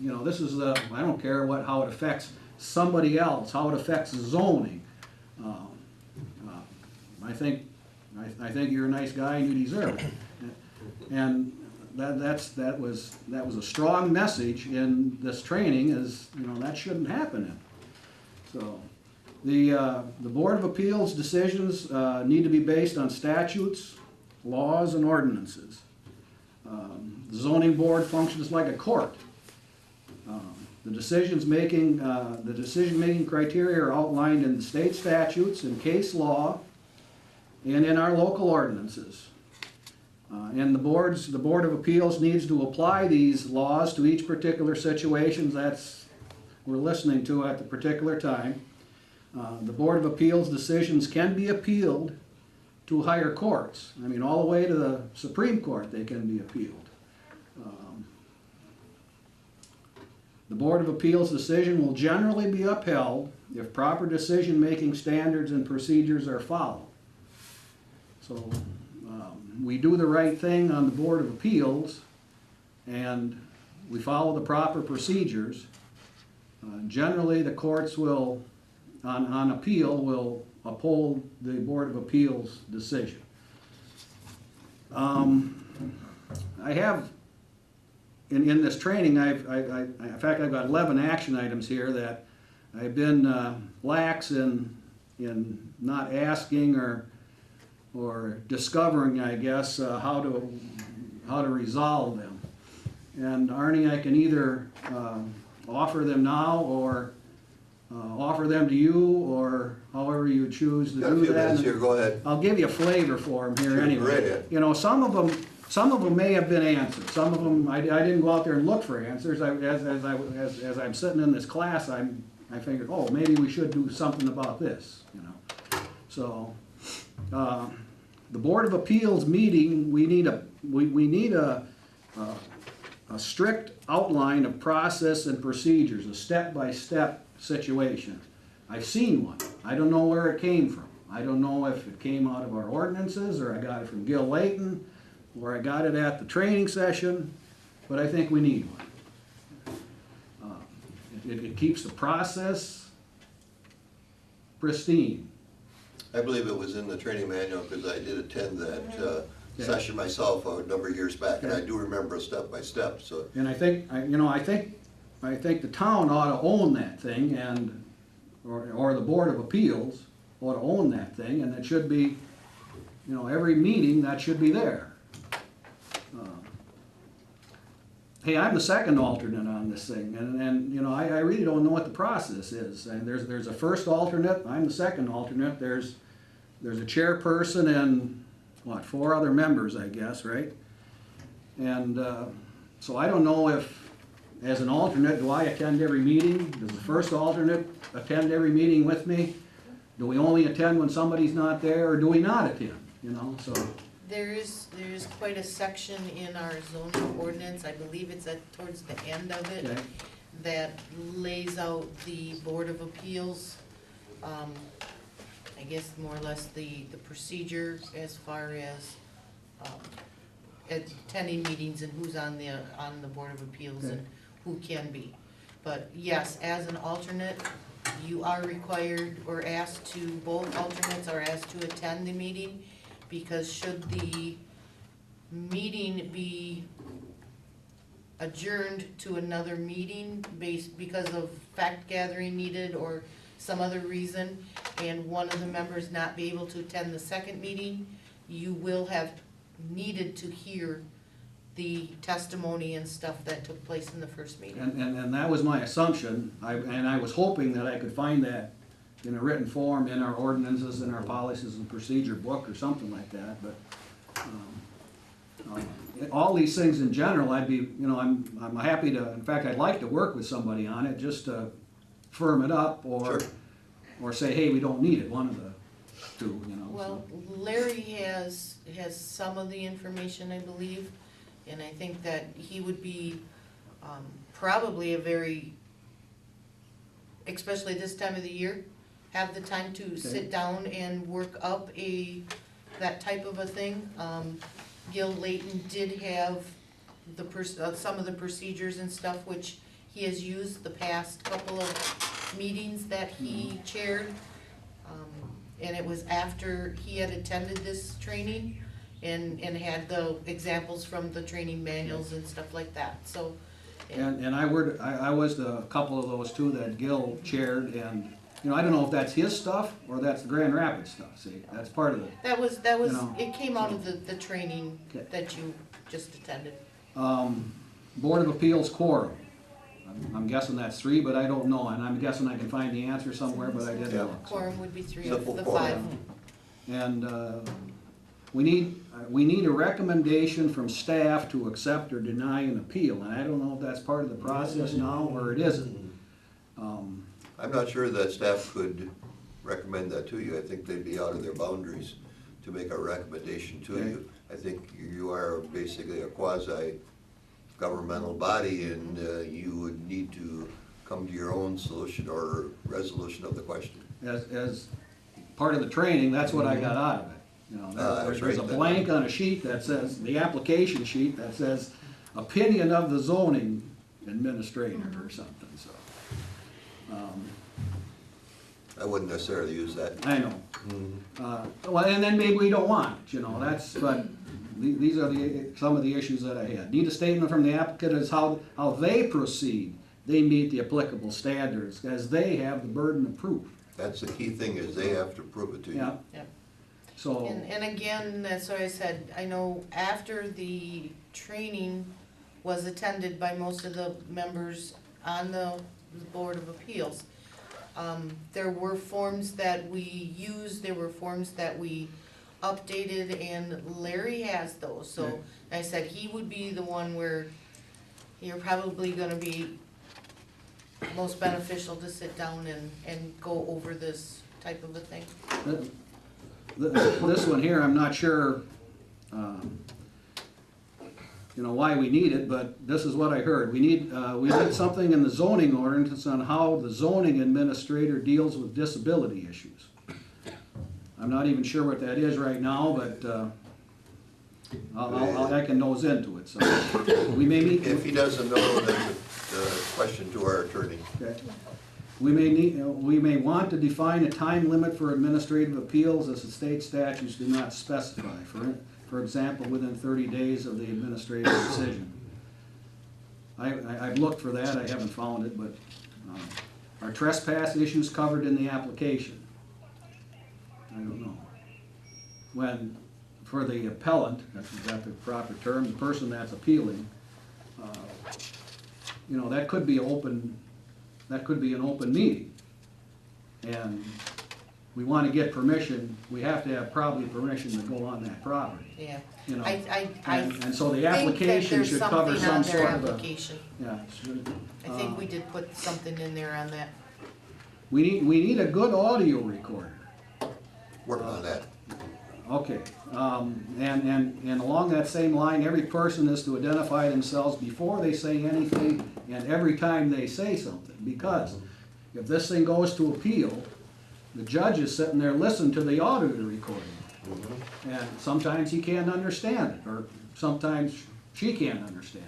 you know, this is I don't care how it affects somebody else, how it affects zoning. I think you're a nice guy and you deserve it. And that was a strong message in this training, is, you know, that shouldn't happen. So the Board of Appeals decisions need to be based on statutes, laws, and ordinances. The zoning board functions like a court. The decision-making criteria are outlined in the state statutes, in case law, and in our local ordinances. And the Board of Appeals needs to apply these laws to each particular situation we're listening to at the particular time. The Board of Appeals decisions can be appealed to higher courts. I mean, all the way to the Supreme Court they can be appealed. The Board of Appeals decision will generally be upheld if proper decision-making standards and procedures are followed. So we do the right thing on the Board of Appeals, and we follow the proper procedures. Generally, the courts will, on appeal, will uphold the Board of Appeals decision. I have, in this training, in fact, I've got 11 action items here that I've been lax in not asking or discovering, I guess, how to resolve them. And Arnie, I can either offer them now, or offer them to you, or however you choose to Got a do few minutes that. here, go ahead. I'll give you a flavor for them here Sure, anyway. go ahead. You know, some of them may have been answered. Some of them, I didn't go out there and look for answers. As I'm sitting in this class, I figured, oh, maybe we should do something about this, you know. So, the Board of Appeals meeting, we need a strict outline of process and procedures, a step-by-step situation. I've seen one. I don't know where it came from. I don't know if it came out of our ordinances, or I got it from Gil Layton, or I got it at the training session, but I think we need one. It keeps the process pristine. I believe it was in the training manual, because I did attend that session myself a number of years back, and I do remember step by step, so. And I think the town ought to own that thing, or the Board of Appeals ought to own that thing, and it should be, you know, every meeting, that should be there. Hey, I'm the second alternate on this thing, and you know, I really don't know what the process is. And there's a first alternate, I'm the second alternate, there's a chairperson and, what, 4 other members, I guess, right? And so I don't know if, as an alternate, do I attend every meeting? Does the first alternate attend every meeting with me? Do we only attend when somebody's not there, or do we not attend, you know, so. There is quite a section in our zoning ordinance, I believe it's towards the end of it, Okay. that lays out the Board of Appeals, I guess more or less the procedure as far as attending meetings and who's on the Board of Appeals Okay. and who can be. But yes, as an alternate, you are required or asked to, both alternates are asked to attend the meeting, because should the meeting be adjourned to another meeting because of fact gathering needed or some other reason, and one of the members not be able to attend the second meeting, you will have needed to hear the testimony and stuff that took place in the first meeting. And that was my assumption, and I was hoping that I could find that in a written form in our ordinances, in our policies and procedure book or something like that, but all these things in general, I'd be, you know, I'm happy to, in fact, I'd like to work with somebody on it, just to firm it up, Sure. or say, hey, we don't need it, one of the two, you know. Well, Larry has some of the information, I believe, and I think that he would be probably a very, especially this time of the year, have the time to sit down and work up that type of a thing. Gil Layton did have some of the procedures and stuff which he has used the past couple of meetings that he chaired. And it was after he had attended this training and had the examples from the training manuals and stuff like that, so. And I was the couple of those too that Gil chaired, and, you know, I don't know if that's his stuff or that's the Grand Rapids stuff, see, that's part of it. That was, You know, it came out of the training Okay. that you just attended. Board of Appeals quorum. I'm guessing that's 3, but I don't know, and I'm guessing I can find the answer somewhere, but I didn't Yeah. look. so. Quorum would be 3 Simple of the quorum. 5. And we need a recommendation from staff to accept or deny an appeal, and I don't know if that's part of the process now or it isn't. I'm not sure that staff could recommend that to you. I think they'd be out of their boundaries to make a recommendation to Okay. you. I think you are basically a quasi-governmental body, and you would need to come to your own solution or resolution of the question. As part of the training, that's what I got out of it. You know, That's there's a right then. blank on a sheet that says, the application sheet that says, opinion of the zoning administrator or something, so. I wouldn't necessarily use that. I know. Well, and then maybe we don't want it, you know, but these are some of the issues that I had. Need a statement from the applicant as how they proceed. They meet the applicable standards, as they have the burden of proof. That's the key thing, is they have to prove it to you. Yeah, Yep. so, And again, that's what I said, I know after the training was attended by most of the members, on the Board of Appeals. There were forms that we used, there were forms that we updated, and Larry has those, so I said he would be the one where you're probably gonna be most beneficial to sit down and go over this type of a thing. This one here, I'm not sure, why we need it, but this is what I heard. We need something in the zoning ordinance on how the zoning administrator deals with disability issues. I'm not even sure what that is right now, but I can nose into it, so we may need. If he doesn't know, then the question to our attorney. Okay. We may want to define a time limit for administrative appeals as the state statutes do not specify. For example, within 30 days of the administrative decision. I've looked for that, I haven't found it, but are trespass issues covered in the application? I don't know. When, for the appellant, that's the proper term, the person that's appealing, that could be an open meeting. And we want to get permission, we have to have probably permission to go on that property. Yeah. You know, I and so the think that application there's should cover something on some their sort of a. application. Yeah. I think we did put something in there on that. We need a good audio recorder. Working on that. Okay, and along that same line, every person is to identify themselves before they say anything and every time they say something, because if this thing goes to appeal, the judge is sitting there listening to the audio recording. And sometimes he can't understand it, or sometimes she can't understand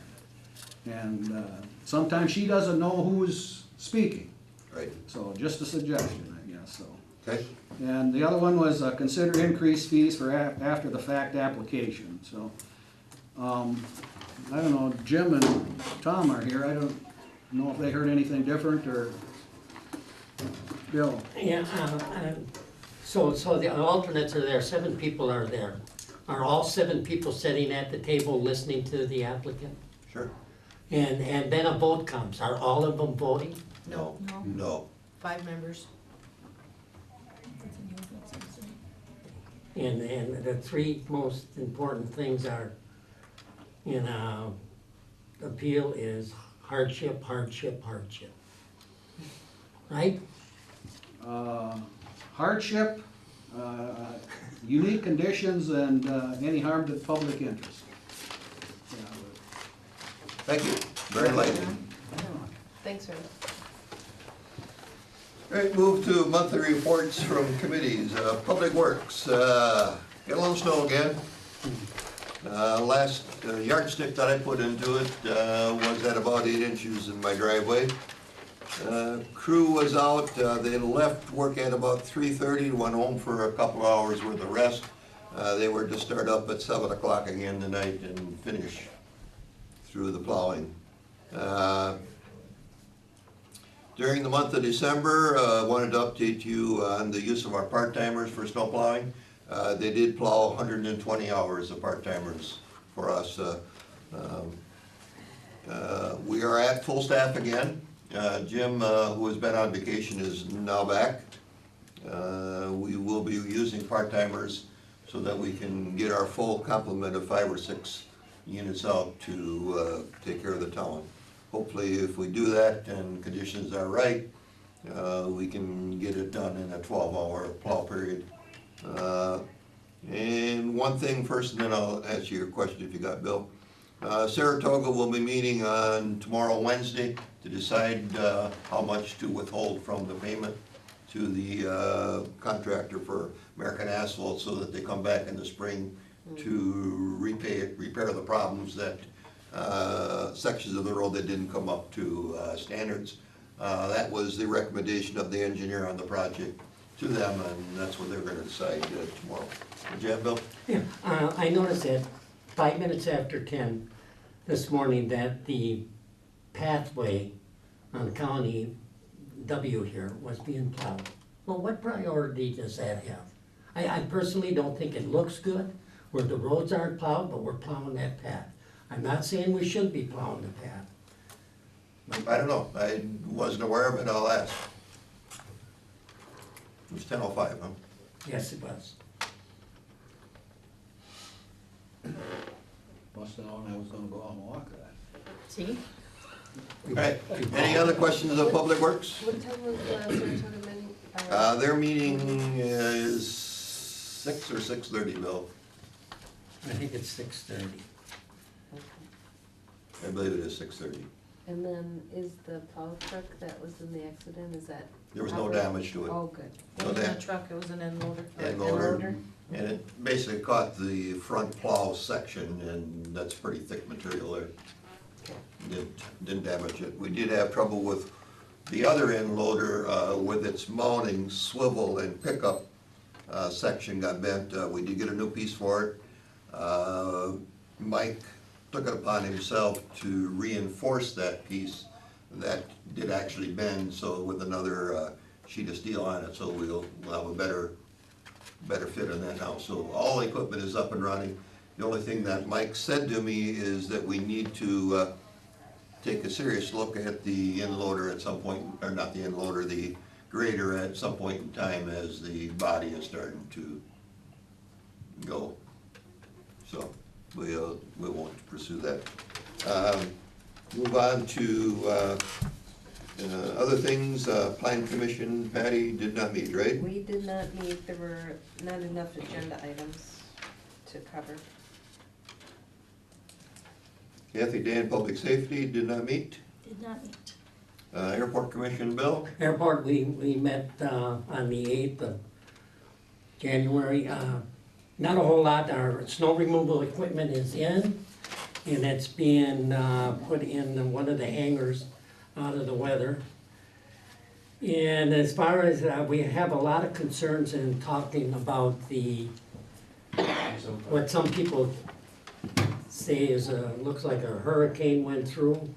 it. And sometimes she doesn't know who's speaking. Right. So just a suggestion, I guess, so. Okay. And the other one was consider increased fees for after the fact application, so. I don't know, Jim and Tom are here, I don't know if they heard anything different, or Bill. Yeah, so the alternates are there, 7 people are there. Are all 7 people sitting at the table listening to the applicant? Sure. And then a vote comes, are all of them voting? No. No. No. 5 members. And the 3 most important things are, in a appeal is hardship, hardship, hardship. Right? Hardship, unique conditions, and any harm to the public interest. Thank you. Very light. Thanks very much. All right, move to monthly reports from committees. Public Works, get a little snow again. Last yardstick that I put into it was at about 8 inches in my driveway. Crew was out, they left work at about 3:30, went home for a couple hours worth of rest. They were to start up at 7 o'clock again tonight and finish through the plowing. During the month of December, I wanted to update you on the use of our part-timers for snow plowing. They did plow 120 hours of part-timers for us. We are at full staff again. Jim, who has been on vacation, is now back. We will be using part-timers so that we can get our full complement of 5 or 6 units out to take care of the town. Hopefully, if we do that and conditions are right, we can get it done in a 12-hour plow period. And one thing first, and then I'll answer your question if you got, Bill. Saratoga will be meeting on tomorrow, Wednesday, to decide how much to withhold from the payment to the contractor for American Asphalt, so that they come back in the spring to repair the problems that sections of the road that didn't come up to standards. That was the recommendation of the engineer on the project to them, and that's what they're going to decide tomorrow. Did you have, Bill? Yeah, I noticed that 5 minutes after 10 this morning that the pathway on County W here was being plowed. Well, what priority does that have? I personally don't think it looks good where the roads aren't plowed, but we're plowing that path. I'm not saying we shouldn't be plowing the path. I don't know, I wasn't aware of it, I'll ask. It was 10:05, huh? Yes, it was. Must have known I was gonna go out and walk that. See? All right, any other questions of Public Works? What time was the Saratoga meeting? Their meeting is 6 or 6:30, Bill. I think it's 6:30. I believe it is 6:30. And then is the plow truck that was in the accident, is that? There was no damage to it. Oh, good. It wasn't a truck, it was an end loader. End loader. And it basically caught the front plow section, and that's pretty thick material there. Didn't damage it. We did have trouble with the other end loader, with its mounting swivel and pickup section got bent. We did get a new piece for it. Mike took it upon himself to reinforce that piece that did actually bend, so with another sheet of steel on it, so we'll have a better fit on that now. So all the equipment is up and running. The only thing that Mike said to me is that we need to take a serious look at the end loader at some point, or not the end loader, the grader at some point in time as the body is starting to go. So we won't pursue that. Move on to other things. Plan Commission, Patty did not meet, right? We did not meet, there were not enough agenda items to cover. Kathy Dan, Public Safety, did not meet. Did not meet. Airport Commission, Bill? Airport, we met on the 8th of January. Not a whole lot. Our snow removal equipment is in, and it's being put in one of the hangars out of the weather. And as far as, we have a lot of concerns in talking about what some people say is, looks like a hurricane went through,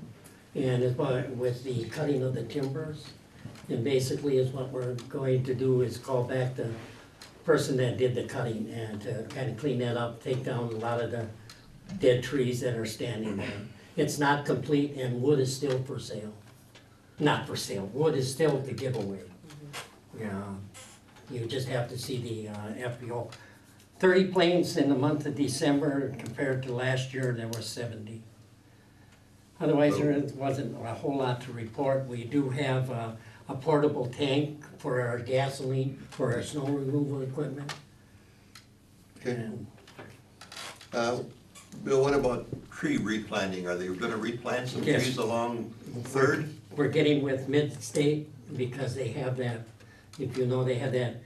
and it's with the cutting of the timbers. And basically is what we're going to do is call back the person that did the cutting and to kind of clean that up, take down a lot of the dead trees that are standing there. It's not complete, and wood is still for sale. Not for sale, wood is still the giveaway. Yeah, you just have to see the FBO. 30 planes in the month of December, compared to last year, there were 70. Otherwise, there wasn't a whole lot to report. We do have a portable tank for our gasoline, for our snow removal equipment. Okay. And Bill, what about tree replanting? Are they gonna replant some Yes. trees along Third? we're getting with Mid-State because they have that, if you know, they have that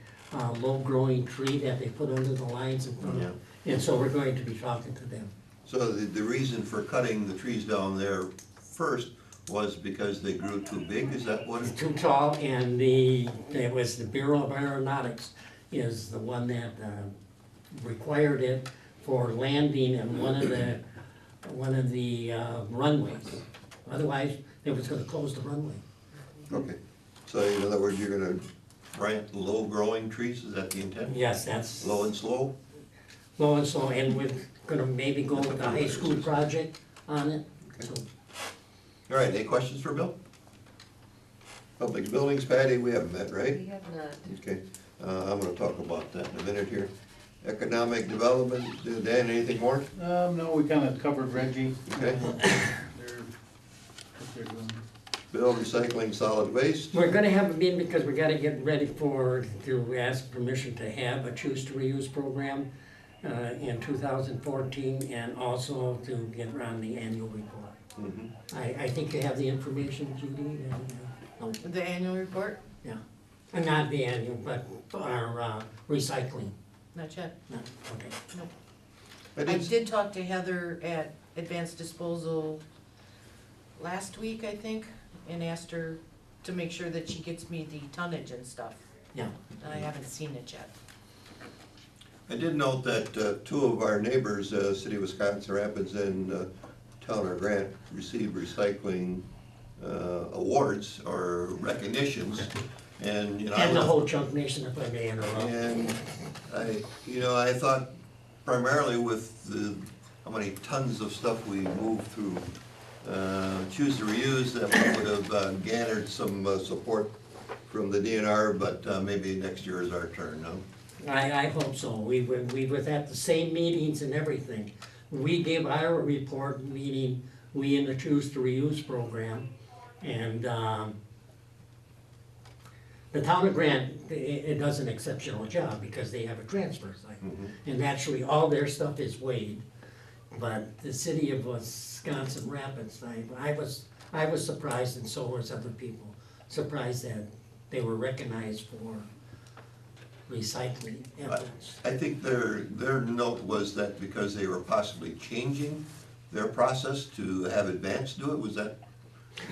low-growing tree that they put under the lines in front of. And so we're going to be talking to them. So the reason for cutting the trees down there first was because they grew too big, is that what It's it? too tall, and it was the Bureau of Aeronautics is the one that required it for landing in one of the runways. Otherwise, they was gonna close the runway. Okay, so in other words, you're gonna plant low-growing trees, is that the intent? Yes, that's Low and slow? low and slow, and we're gonna maybe go with a high school project on it. Okay. So, All right, any questions for Bill? Public buildings, Patty, we haven't met, right? We have not. Okay, I'm gonna talk about that in a minute here. Economic development, Dan, anything more? No, we kind of covered Reggie. Okay. What they're doing. Bill, recycling, solid waste. We're gonna have a meeting because we gotta get ready to ask permission to have a choose to reuse program in 2014, and also to get around the annual report. Mhm. I think you have the information, Judy, and, no, The annual report? yeah. Not the annual, but our recycling, Not yet. no, okay. Nope. I I did, did talk to Heather at Advanced Disposal last week, I think, and asked her to make sure that she gets me the tonnage and stuff. Yeah. And I haven't seen it yet. I did note that two of our neighbors, City of Wisconsin Rapids and Town of Grant, received recycling awards or recognitions. And, you know, And the whole Chunk Nation, if I may interrupt. and I thought primarily with how many tons of stuff we move through choose to reuse, that would have garnered some support from the DNR, but maybe next year is our turn, no? I hope so. We was at the same meetings and everything. We gave our report, meaning we in the Choose to Reuse program, and the town of Grant, it does an exceptional job because they have a transfer site. And naturally, all their stuff is weighed. But the city of Wisconsin Rapids, I was surprised, and so was other people, surprised that they were recognized for recycling efforts. I think their note was that because they were possibly changing their process to have advanced do it, was that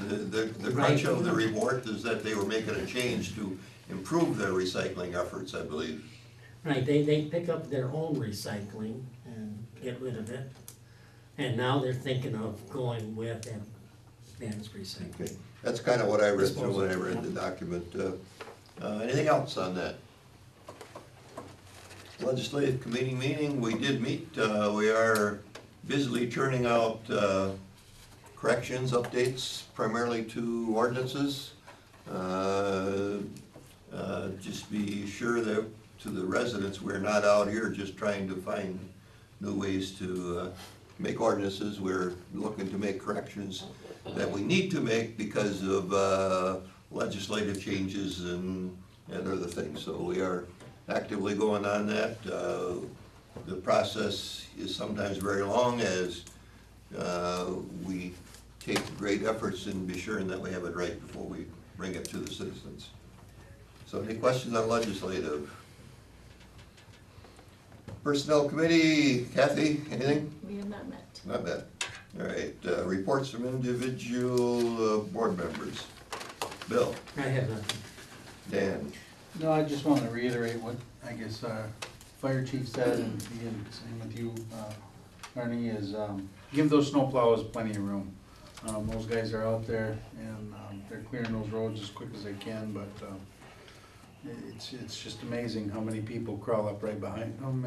the crunch of the report is that they were making a change to improve their recycling efforts, I believe. Right, they pick up their own recycling and get rid of it. And now they're thinking of going with advanced recycling. Okay, that's kind of what I read through when I read the document. Anything else on that? Legislative committee meeting, we did meet. We are busily churning out corrections, updates, primarily to ordinances. Just be sure that to the residents, we're not out here just trying to find new ways to make ordinances. We're looking to make corrections that we need to make because of legislative changes and other things. So we are actively going on that. The process is sometimes very long as we take great efforts in be sure that we have it right before we bring it to the citizens. So any questions on legislative? Personnel committee, Kathy, anything? We have not met. Not bad. All right, reports from individual board members. Bill, I have nothing. Dan, No, I just want to reiterate what I guess our fire chief said, and Ian, same with you, Arnie, is give those snowplows plenty of room. Those guys are out there and they're clearing those roads as quick as they can, but it's just amazing how many people crawl up right behind them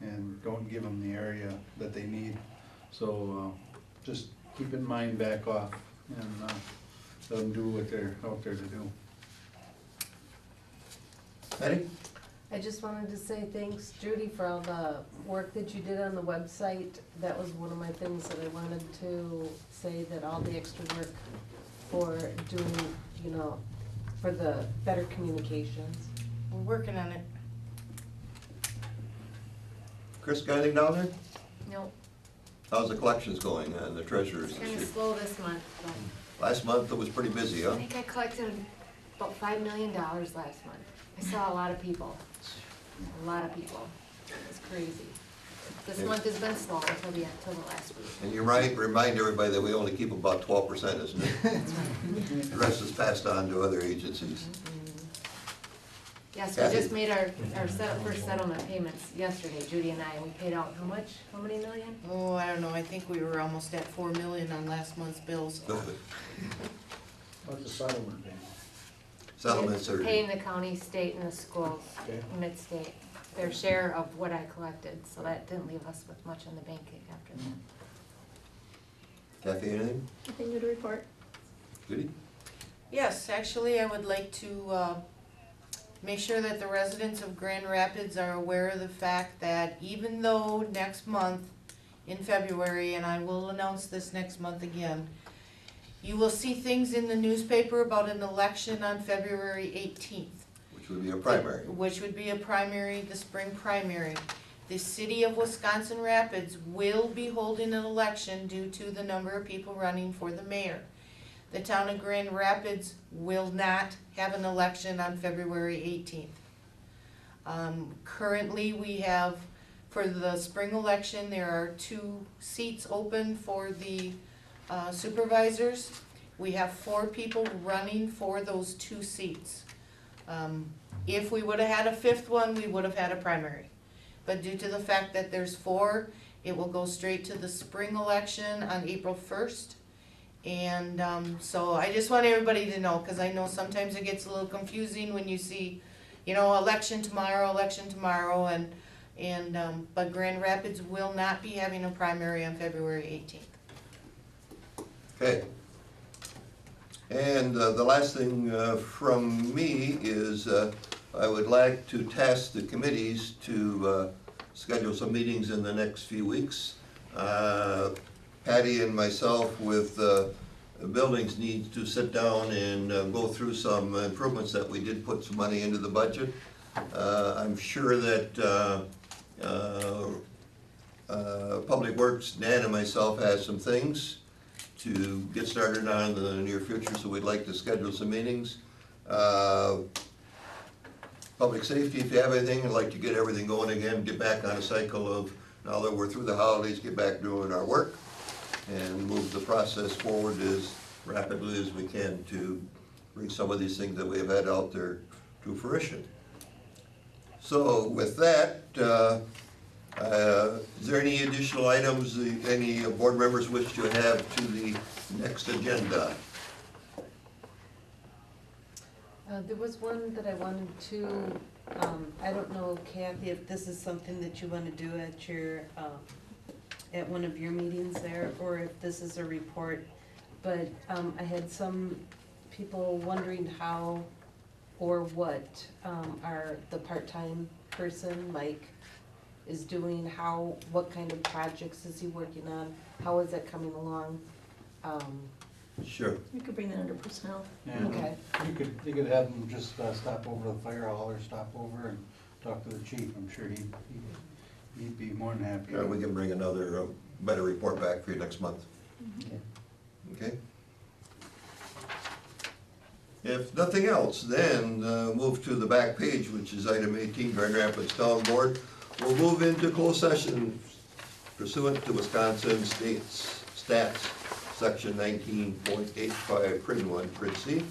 and don't give them the area that they need. So just keep in mind, back off, and let them do what they're out there to do. Betty? I just wanted to say thanks, Judy, for all the work that you did on the website. That was one of my things that I wanted to say, that all the extra work for doing, you know, for the better communications. We're working on it. Chris, got anything down there? Nope, How's the collections going on the treasurer's it's this kinda year? slow this month, but Last month it was pretty busy, I huh? think I collected about $5 million last month. I saw a lot of people, a lot of people. It was crazy. This month has been slow until the last week. And you remind everybody that we only keep about 12%, isn't it? The rest is passed on to other agencies. Yes, we Kathy? just made our first settlement payments yesterday, Judy and I, and we paid out how much? How many million? Oh, I don't know, I think we were almost at 4 million on last month's bills. What's the settlement payment? Settlements are, Paying the county, state, and the schools, Okay. mid-state, their share of what I collected, so that didn't leave us with much in the bank after that. Kathy, anything? Nothing new to report. Goody? Yes, actually, I would like to make sure that the residents of Grand Rapids are aware of the fact that even though next month, in February, and I will announce this next month again, you will see things in the newspaper about an election on February 18th. Which would be a primary. Which would be a primary, the spring primary. The city of Wisconsin Rapids will be holding an election due to the number of people running for the mayor. The town of Grand Rapids will not have an election on February 18th. Currently, we have, for the spring election, there are 2 seats open for the supervisors. We have 4 people running for those 2 seats. If we would have had a 5th one, we would have had a primary. But due to the fact that there's 4, it will go straight to the spring election on April 1st. And so I just want everybody to know, because I know sometimes it gets a little confusing when you see, you know, election tomorrow, but Grand Rapids will not be having a primary on February 18th. Okay. And the last thing from me is I would like to task the committees to schedule some meetings in the next few weeks. Patty and myself with buildings need to sit down and go through some improvements that we did put some money into the budget. I'm sure that Public Works, Dan and myself has some things to get started on in the near future, so we'd like to schedule some meetings. Public safety, if you have anything, I'd like to get everything going again, get back on a cycle of, now that we're through the holidays, get back doing our work and move the process forward as rapidly as we can to bring some of these things that we have had out there to fruition. So with that, is there any additional items any board members wish to have to the next agenda? There was one that I wanted to, I don't know, Kathy, if this is something that you want to do at your, at one of your meetings there, or if this is a report, but I had some people wondering how or what the part-time person, Mike, is doing, what kind of projects is he working on, how is that coming along? Sure. You could bring that under personnel. And Okay. you could have them just stop over to the fire hall or stop over and talk to the chief. I'm sure he'd be more than happy. We can bring another better report back for you next month. Okay? If nothing else, then move to the back page, which is item 18, Grand Rapids Town Board. We'll move into closed session pursuant to Wisconsin State Stats, Section 19.85, Print 1, Print C.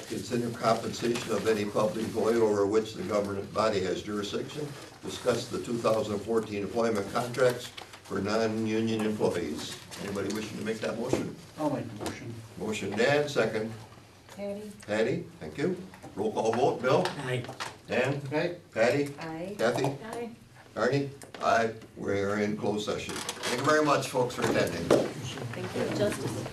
Consider compensation of any public employee over which the government body has jurisdiction. Discuss the 2014 employment contracts for non-union employees. Anybody wishing to make that motion? I'll make the motion. Motion Dan, second. Patty? Patty, thank you. Roll call vote, Bill? Aye. Dan? Okay. Patty? Aye. Kathy? Aye. Arnie? Aye. We're in closed session. Thank you very much, folks, for attending. Thank you. Justice.